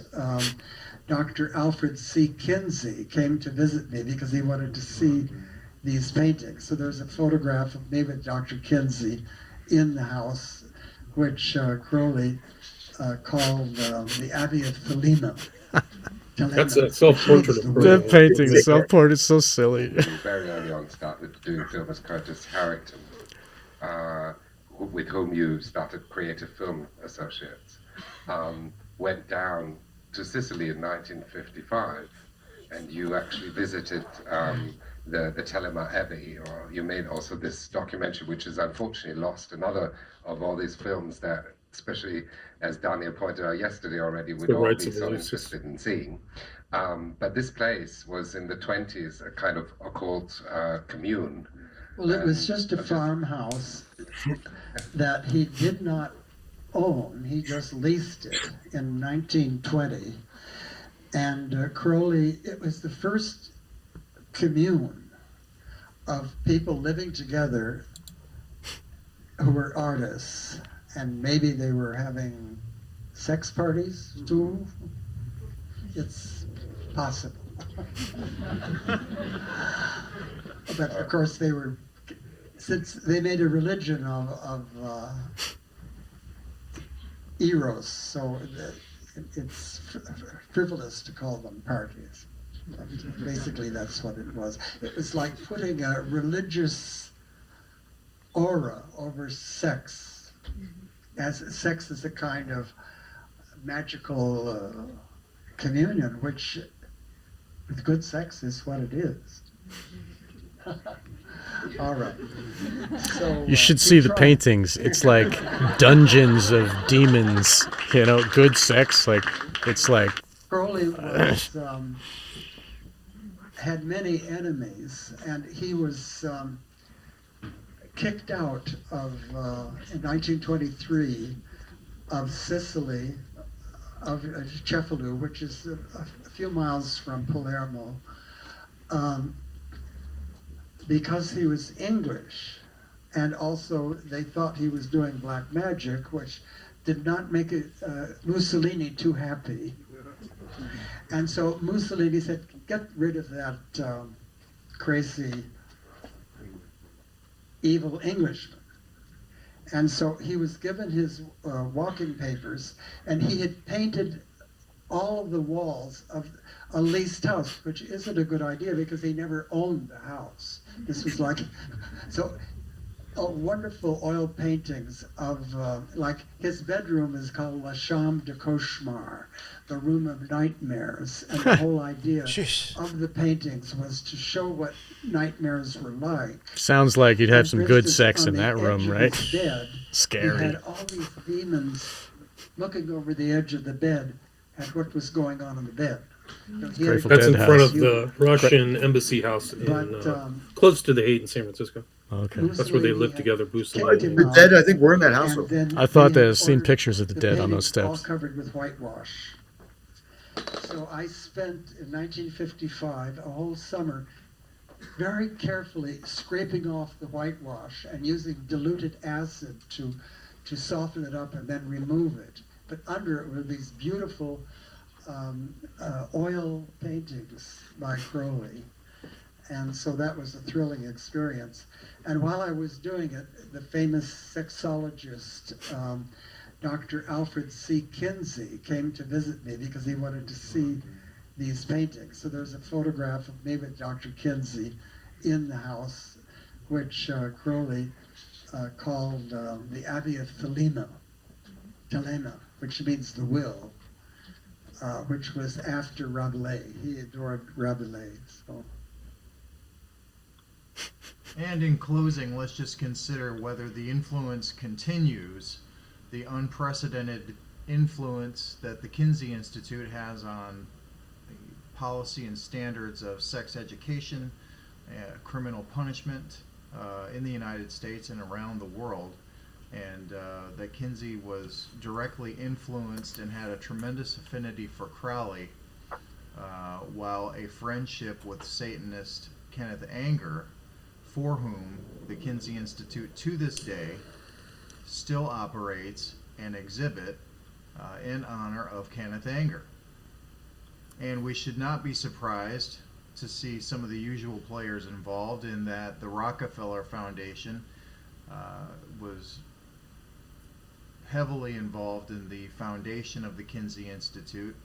Dr. Alfred C. Kinsey, came to visit me because he wanted to see these paintings. So there's a photograph of me with Dr. Kinsey in the house, which Crowley called the Abbey of Thelema. That's a self-portrait of The Crowley. painting, the self-portrait is so silly. Very early on started doing film as Curtis Harrington, with whom you started Creative Film Associates. Went down to Sicily in 1955, and you actually visited the Telema Abbey, or you made also this documentary, which is unfortunately lost, another of all these films that, especially as Daniel pointed out yesterday already, we'd The all Rights be of so Oasis. interested in seeing. But this place was in the 20s, a kind of occult commune. Well, it was just a farmhouse that he did not own. He just leased it in 1920. And Crowley, it was the first commune of people living together who were artists. And maybe they were having sex parties too. It's possible. But of course they were, since they made a religion of eros, so it's frivolous to call them parties. But basically that's what it was. It was like putting a religious aura over sex, as sex is a kind of magical communion, which with good sex is what it is. All right. So, You should see the paintings. It's like dungeons of demons, you know, good sex. Like, it's like, Crowley was, had many enemies, and he was kicked out of, in 1923, of Sicily, of Cefalù, which is a few miles from Palermo, because he was English, and also they thought he was doing black magic, which did not make Mussolini too happy. And so Mussolini said, get rid of that crazy, evil Englishman. And so he was given his walking papers, and he had painted all of the walls of a leased house, which isn't a good idea because he never owned the house. This was like, so wonderful oil paintings of, like his bedroom is called La Chambre de Cauchemar, the room of nightmares. And the whole idea of the paintings was to show what nightmares were like. sounds like you'd have And some for good instance, sex on in the that edge room, of right? his bed, Scary. he had all these demons looking over the edge of the bed at what was going on in the bed. He had- Grateful That's in Dead front house. of the Russian embassy house in, But close to the Haight in San Francisco. Okay. That's where they lived together, Mussolini. kicked him The out, dead, I think we're in that house. and then I thought they that had I'd seen ordered pictures of the dead on those paintings all steps. covered with whitewash. So I spent in 1955 a whole summer very carefully scraping off the whitewash and using diluted acid to soften it up and then remove it. But under it were these beautiful oil paintings by Crowley. And so that was a thrilling experience. And while I was doing it, the famous sexologist, Dr. Alfred C. Kinsey, came to visit me because he wanted to see these paintings. So there's a photograph of me with Dr. Kinsey in the house, which Crowley called the Abbey of Thelema, which means the will, which was after Rabelais. He adored Rabelais. So. And in closing, let's just consider whether the influence continues, the unprecedented influence that the Kinsey Institute has on the policy and standards of sex education, criminal punishment in the United States and around the world. And that Kinsey was directly influenced and had a tremendous affinity for Crowley, while a friendship with Satanist Kenneth Anger, for whom the Kinsey Institute to this day still operates and exhibit in honor of Kenneth Anger. And we should not be surprised to see some of the usual players involved in that. The Rockefeller Foundation was heavily involved in the foundation of the Kinsey Institute,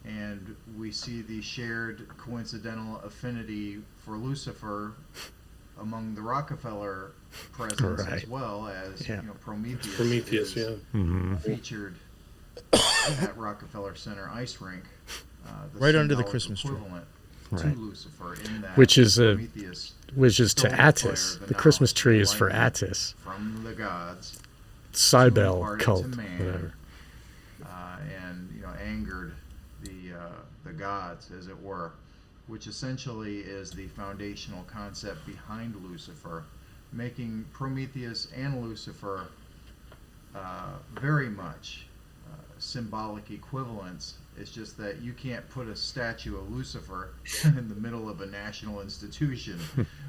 and we see the shared coincidental affinity for Lucifer among the Rockefeller presence Right. as well as Yeah. Prometheus yeah. featured at Rockefeller Center ice rink, Right under the symbolic Christmas tree. equivalent Right. to Lucifer in that Which is Prometheus to stole the Attis. fire, The Christmas knowledge, tree the is for lightning Attis. from the gods, Cybele imparted cult, to man, whatever. and angered the gods, as it were, which essentially is the foundational concept behind Lucifer, making Prometheus and Lucifer very much symbolic equivalents. It's just that you can't put a statue of Lucifer in the middle of a national institution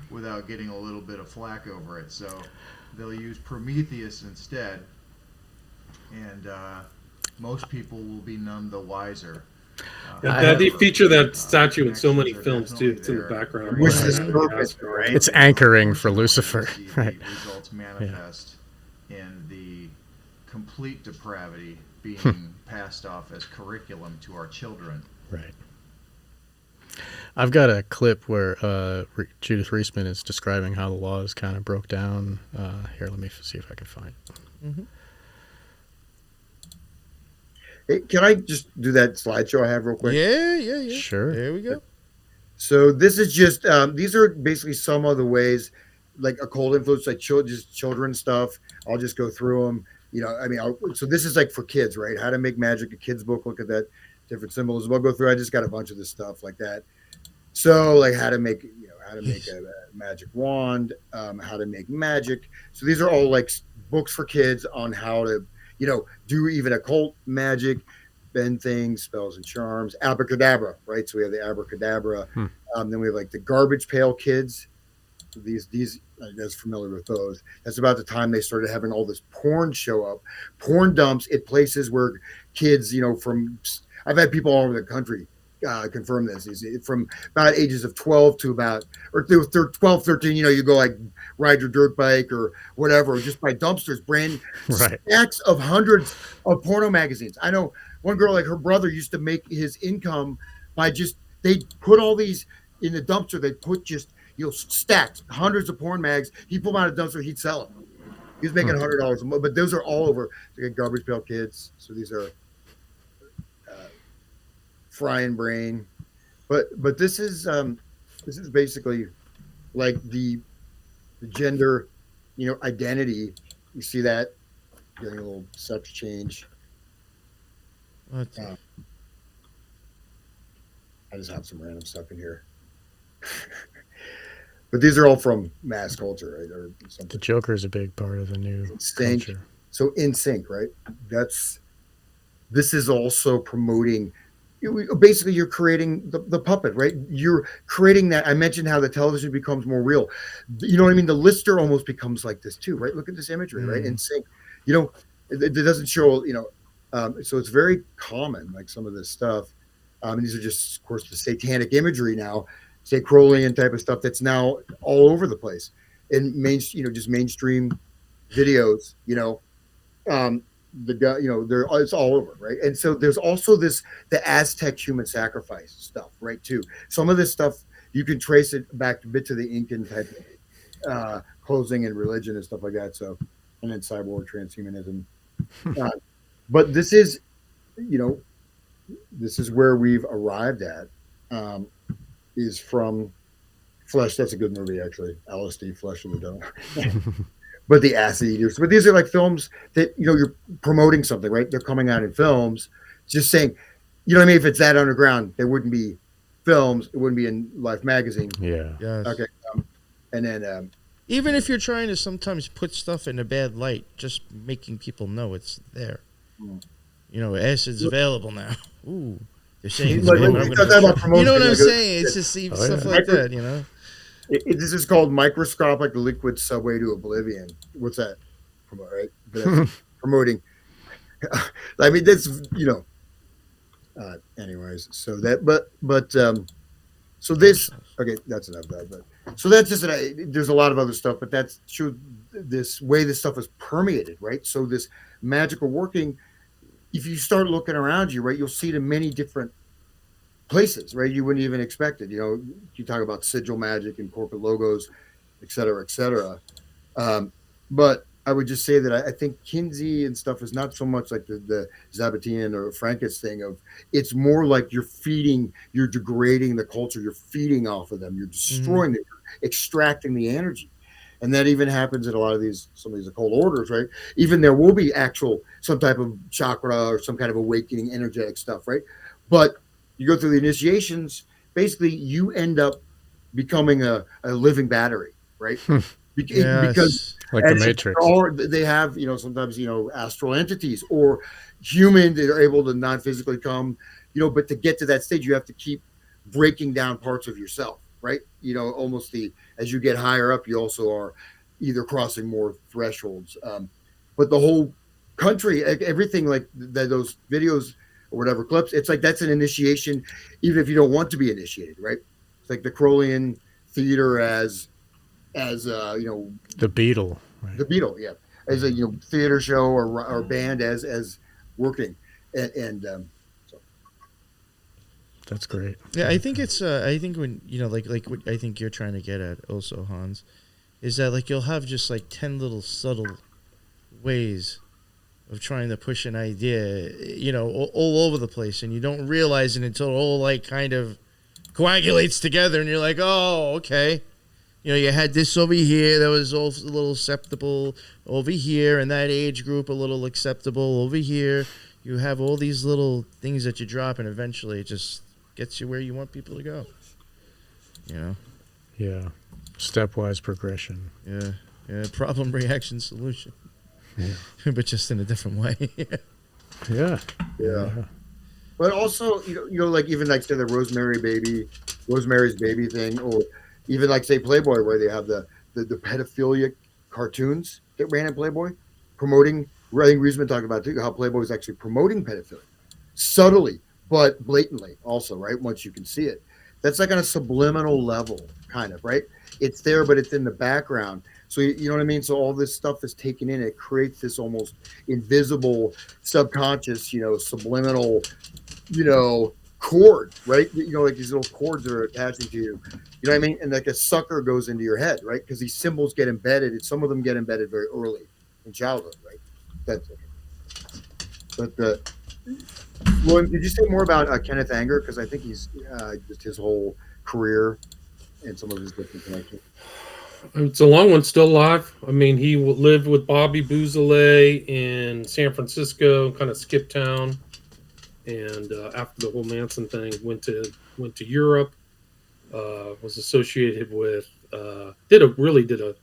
without getting a little bit of flack over it. So they'll use Prometheus instead, and most people will be none the wiser. They feature that statue in so many films too. It's in the background. Which is perfect, right? It's anchoring for Lucifer. See Right. the results manifest in the complete depravity being passed off as curriculum to our children. Right. I've got a clip where Judith Reisman is describing how the laws kind of broke down. Here, let me see if I can find it. Hey, can I just do that slideshow I have real quick? Yeah. Sure. There we go. So this is just these are basically some of the ways, like occult influence, like just children stuff. I'll just go through them. So this is like for kids, right? How to make magic, a kid's book. Look at that, different symbols. I'll go through. I just got a bunch of this stuff like that. So like how to make a magic wand, how to make magic. So these are all like books for kids on how to, do even occult magic, bend things, spells and charms, abracadabra, right? So we have the abracadabra. Then we have like the garbage pail kids. So these you guys are familiar with those. That's about the time they started having all this porn show up, porn dumps at places where kids, I've had people all over the country confirm this. From about ages of 12 to about, or 12, 13, you go like ride your dirt bike or whatever, or just buy dumpsters, brand stacks of hundreds of porno magazines. I know one girl, like her brother used to make his income by they put all these in the dumpster. They put stacked hundreds of porn mags. He'd pull them out of the dumpster, he'd sell them. He was making $100 a month, but those are all over. They got garbage pail kids. So these are frying brain, but this is basically like the gender, identity. You see that getting a little sex change. I just have some random stuff in here. But these are all from mass culture, right? Or something. The Joker is a big part of the new culture. So in sync, right? This is also promoting. Basically, you're creating the puppet, right? You're creating that. I mentioned how the television becomes more real. You know what I mean? The lister almost becomes like this too, right? Look at this imagery, right? In sync. It doesn't show. So it's very common, like some of this stuff. And these are just, of course, the satanic imagery now. Say Crowleyan type of stuff that's now all over the place in just mainstream videos, the guy, it's all over, right? And so there's also the Aztec human sacrifice stuff, right? Too. Some of this stuff you can trace it back a bit to the Incan type of closing and religion and stuff like that. So, and then cyborg transhumanism. But this is, this is where we've arrived at. Is from Flesh. That's a good movie, actually. LSD, Flesh of the Donor. But the Acid Eaters. But these are like films that, you're promoting something, right? They're coming out in films. Just saying, if it's that underground, there wouldn't be films. It wouldn't be in Life magazine. Yeah. Yes. Okay. And then... even if you're trying to sometimes put stuff in a bad light, just making people know it's there. Acid's available now. Ooh. They're saying it's available. You know what I'm saying? It's just stuff like that, This is called Microscopic Liquid Subway to Oblivion. What's that? Right? That's promoting. I mean, that's, anyways, so that, so this, okay, that's enough of that. But so that's just, there's a lot of other stuff, but that's true. This way this stuff is permeated, right? So this magical working, if you start looking around you, right, you'll see it in many different places, right? You wouldn't even expect it. You know, you talk about sigil magic and corporate logos, et cetera, et cetera. But I would just say that I think Kinsey and stuff is not so much like the Zabatian or Francis thing of, it's more like you're degrading the culture, you're feeding off of them, you're destroying it, you're extracting the energy. And that even happens in some of these occult orders, right? Even there will be some type of chakra or some kind of awakening energetic stuff, right? But you go through the initiations, basically you end up becoming a living battery, right? Because like the Matrix, or they have, sometimes, astral entities or human that are able to non-physically come, but to get to that stage, you have to keep breaking down parts of yourself, right? Almost as you get higher up, you also are either crossing more thresholds. But the whole country, everything like that, those videos or whatever clips, it's like that's an initiation, even if you don't want to be initiated, right? It's like the Crowleyan theater as the Beatle, right? The Beatle, yeah, as a theater show or band as working, and so that's great. Yeah, I think it's I think when like what I think you're trying to get at also, Hans, is that like you'll have just like 10 little subtle ways of trying to push an idea, all over the place, and you don't realize it until it all like kind of coagulates together, and you're like, oh, okay. You had this over here that was all a little acceptable over here, and that age group a little acceptable over here. You have all these little things that you drop, and eventually it just gets you where you want people to go. Yeah. Stepwise progression. Yeah. Problem, reaction, solution. Yeah. But just in a different way. Yeah. But also, like even like say the Rosemary's Baby thing, or even like say Playboy, where they have the pedophilic cartoons that ran in Playboy, promoting. I think Reisman talked about too, how Playboy is actually promoting pedophilia, subtly but blatantly. Also, right, once you can see it, that's like on a subliminal level, kind of, right? It's there, but it's in the background. So you know what I mean? So all this stuff is taken in. It creates this almost invisible, subconscious, subliminal, cord, right? Like these little cords that are attaching to you. You know what I mean? And like a sucker goes into your head, right? Because these symbols get embedded, and some of them get embedded very early in childhood, right? That's it. But well, did you say more about Kenneth Anger? Because I think he's just his whole career and some of his different connections. It's a long one, still alive. I mean, he lived with Bobby Bouzoulet in San Francisco, kind of skipped town, and after the whole Manson thing, went to Europe. Was associated with did a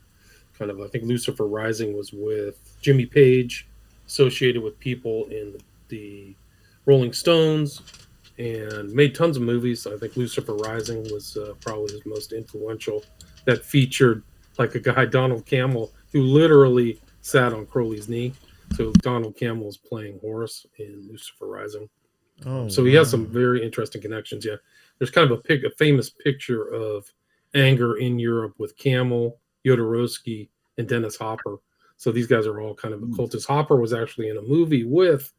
kind of, I think Lucifer Rising was with Jimmy Page, associated with people in the Rolling Stones, and made tons of movies. I think Lucifer Rising was probably his most influential. That featured like a guy, Donald Campbell, who literally sat on Crowley's knee. So Donald Campbell is playing Horus in Lucifer Rising. So he has some very interesting connections. Yeah, there's kind of a famous picture of Anger in Europe with Camel, Jodorowsky, and Dennis Hopper. So these guys are all kind of occultists. Hopper was actually in a movie with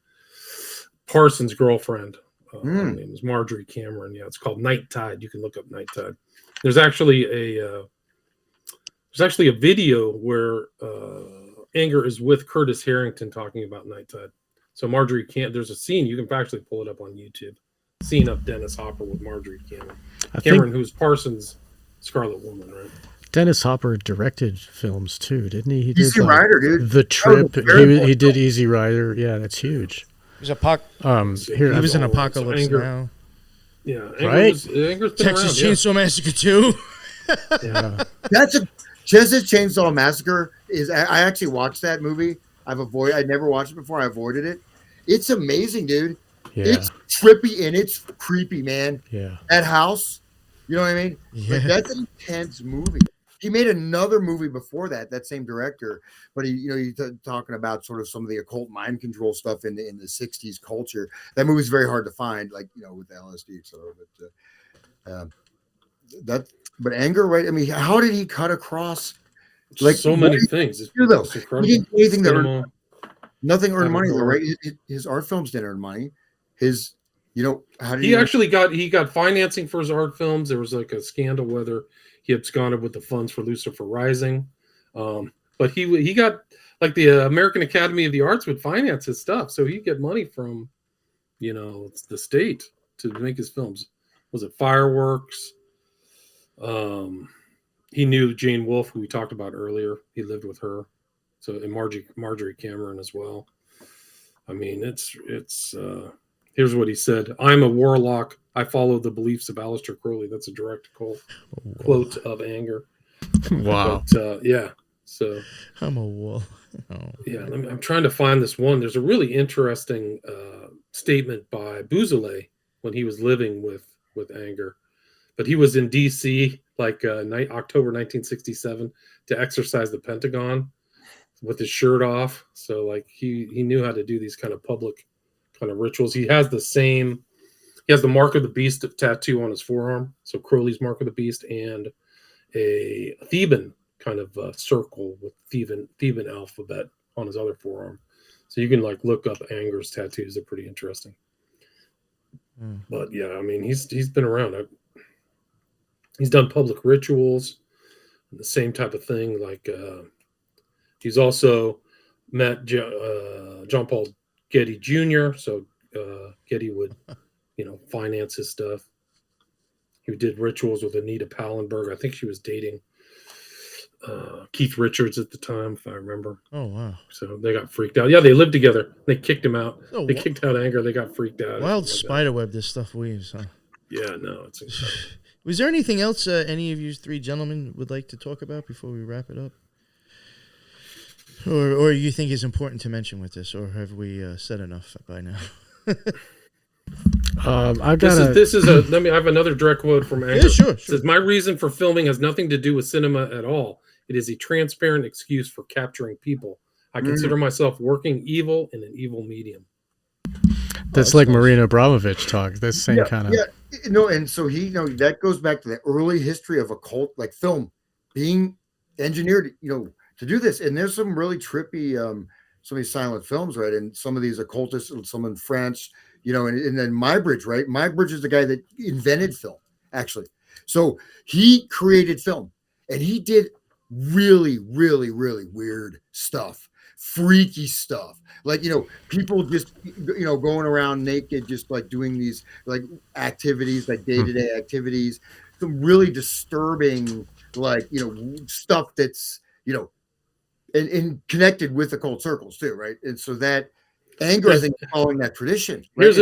Parsons' girlfriend. Her name is Marjorie Cameron. Yeah, it's called Night Tide. You can look up Night Tide. There's actually a video where Anger is with Curtis Harrington talking about Night Tide. So Marjorie there's a scene, you can actually pull it up on YouTube. Scene of Dennis Hopper with Marjorie Cameron, who's Parsons' Scarlet Woman, right? Dennis Hopper directed films too, didn't he? He did Easy Rider, dude. The Trip. He did Easy Rider. Yeah, that's huge. He was in Apocalypse Now. Yeah, right. Texas Chainsaw Massacre 2. Yeah, Texas Chainsaw Massacre is. I actually watched that movie. I'd never watched it before. I avoided it. It's amazing, dude. Yeah. It's trippy and it's creepy, man. Yeah. That house, you know what I mean? Yeah. Like, that's an intense movie. He made another movie before that same director, but he's talking about sort of some of the occult mind control stuff in the 60s culture. That movie's very hard to find, like, with the LSD, etc. But Anger, right? I mean, how did he cut across like so many things? He didn't do anything that nothing earned money, though, right? His art films didn't earn money. His how did he actually got financing for his art films. There was like a scandal whether he absconded with the funds for Lucifer Rising, but he got like the American Academy of the Arts would finance his stuff, so he'd get money from the state to make his films. Was it Fireworks? He knew Jane Wolfe, who we talked about earlier. He lived with her, so and Marjorie Cameron as well. I mean, it's here's what he said: "I'm a warlock. I follow the beliefs of Aleister Crowley." That's a direct quote of Anger. Wow. But, yeah. So I'm a wall. Oh. Yeah, I'm trying to find this one. There's a really interesting statement by Bouzoulet when he was living with Anger, but he was in D.C. like October 1967 to exercise the Pentagon with his shirt off. So like he knew how to do these kind of public kind of rituals. He has the mark of the beast tattoo on his forearm. So Crowley's mark of the beast and a Theban kind of circle with Theban alphabet on his other forearm. So you can like look up Anger's tattoos. They're pretty interesting. But yeah, I mean, he's been around. He's done public rituals, the same type of thing. Like he's also met John Paul Getty Jr. So Getty would, finance his stuff. He did rituals with Anita Pallenberg. I think she was dating Keith Richards at the time, if I remember. Oh, wow. So they got freaked out. Yeah, they lived together. They kicked him out. Oh, they kicked out Anger. They got freaked out. Wild spiderweb this stuff weaves, huh? Yeah, no, it's incredible. Was there anything else any of you three gentlemen would like to talk about before we wrap it up? Or you think is important to mention with this, or have we said enough by now? I have another direct quote from Anger. Yeah, sure. It says, "My reason for filming has nothing to do with cinema at all. It is a transparent excuse for capturing people. I consider myself working evil in an evil medium." That's like nice. Marina Abramovich talk. That's same kind of. Yeah, and so that goes back to the early history of occult, like film being engineered, to do this. And there's some really trippy, some of these silent films, right? And some of these occultists, some in France, and then Muybridge, right? Muybridge is the guy that invented film, actually. So he created film, and he did really, really, really weird stuff, freaky stuff. Like, people just, going around naked, just like doing these like activities, like day-to-day activities, some really disturbing, like, stuff that's, and connected with occult circles too, right? And so that Anger, I think, following that tradition. Right? Here's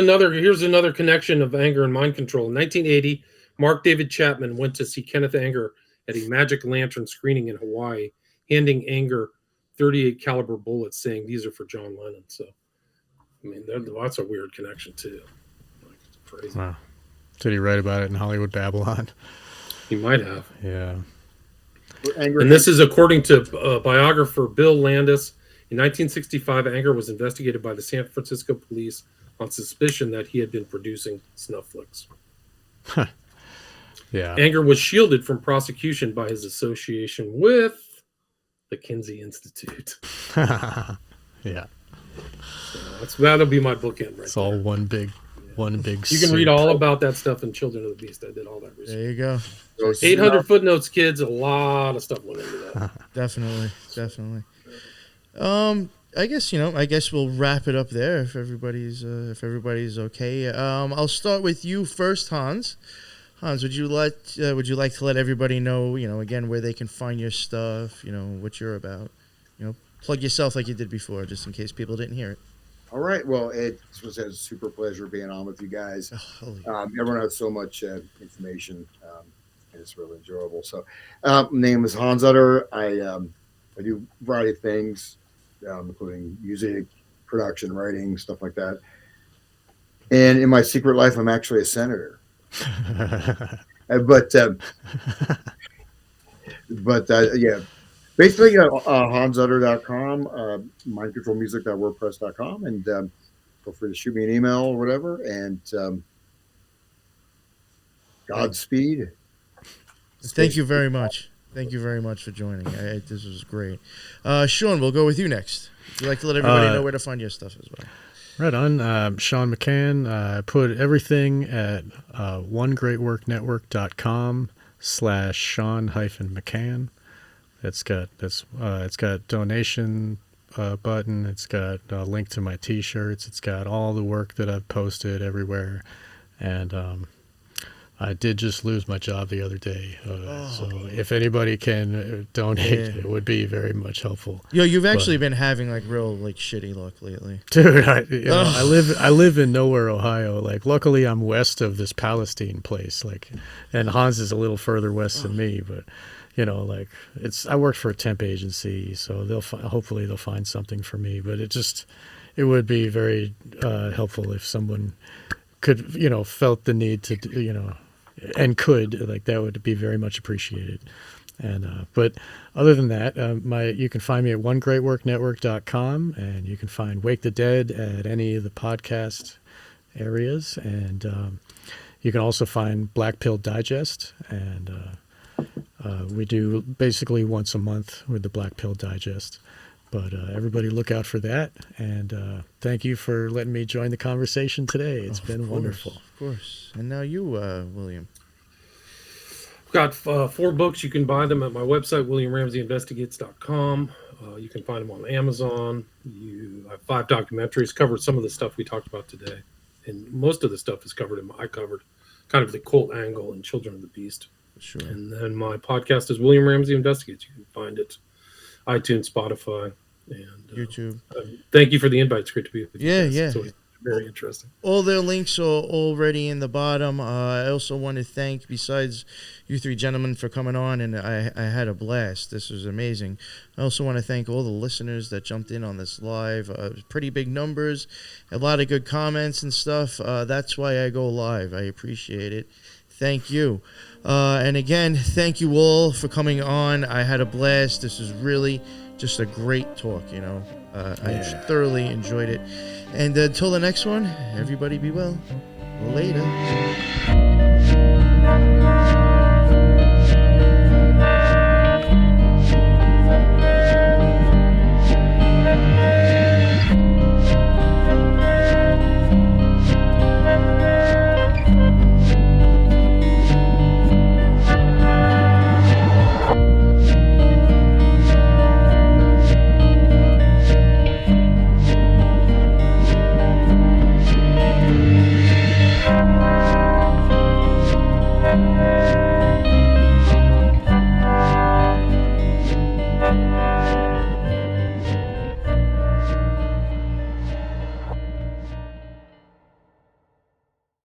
another connection of Anger and mind control. In 1980, Mark David Chapman went to see Kenneth Anger at a Magic Lantern screening in Hawaii, handing Anger 38 caliber bullets, saying these are for John Lennon. So, I mean, that's a weird connection too. Like, it's crazy. Wow. Did he write about it in Hollywood Babylon? He might have. Yeah. And this is according to biographer Bill Landis. In 1965, Anger was investigated by the San Francisco police on suspicion that he had been producing snuff flicks. Yeah. Anger was shielded from prosecution by his association with the Kinsey Institute. Yeah. So that'll be my bookend right It's all one big You can read all about that stuff in Children of the Beast. I did all that research. There you go. 800 footnotes, kids. A lot of stuff went into that. Definitely. I guess we'll wrap it up there if everybody's okay. I'll start with you first, Hans. Hans, would you like to let everybody know, again, where they can find your stuff, what you're about, plug yourself like you did before, just in case people didn't hear it. All right. Well, it was a super pleasure being on with you guys. Everyone has so much information, and it's really enjoyable. So, my name is Hans Utter. I do a variety of things, including music, production, writing, stuff like that. And in my secret life, I'm actually a senator. But yeah. Basically, hansutter.com, mindcontrolmusic.wordpress.com, and feel free to shoot me an email or whatever. And Godspeed. Thank you very much. Thank you very much for joining. This was great. Sean, we'll go with you next. Would you like to let everybody know where to find your stuff as well? Right on. Sean McCann. I put everything at onegreatworknetwork.com/Sean-McCann. It's got donation button. It's got a link to my T-shirts. It's got all the work that I've posted everywhere, and I did just lose my job the other day. So if anybody can donate, it would be very much helpful. Yo, you've actually been having like real like shitty luck lately, dude. I live in nowhere, Ohio. Like, luckily I'm west of this Palestine place. Like, and Hans is a little further west than me, but. Like I work for a temp agency, so hopefully they'll find something for me. But it would be very helpful if someone could, felt the need to, and could, like, that would be very much appreciated. And but other than that, you can find me at onegreatworknetwork.com, and you can find Wake the Dead at any of the podcast areas, and you can also find Black Pill Digest, and we do basically once a month with the Black Pill Digest. But everybody look out for that. And thank you for letting me join the conversation today. It's been wonderful. Of course. And now you, William. I've got 4 books. You can buy them at my website, WilliamRamseyInvestigates.com. You can find them on Amazon. I have 5 documentaries, covered some of the stuff we talked about today. And most of the stuff is covered I covered kind of the cult angle in Children of the Beast. Sure. And then my podcast is William Ramsey Investigates. You can find it iTunes, Spotify, and YouTube. Thank you for the invite. It's great to be with you. Yeah. It's always very interesting. All their links are already in the bottom. I also want to thank, besides you 3 gentlemen, for coming on, and I had a blast. This was amazing. I also want to thank all the listeners that jumped in on this live. Pretty big numbers, a lot of good comments and stuff. That's why I go live. I appreciate it. Thank you. And again, thank you all for coming on. I had a blast. This was really just a great talk, I thoroughly enjoyed it. And until the next one, everybody be well. Later.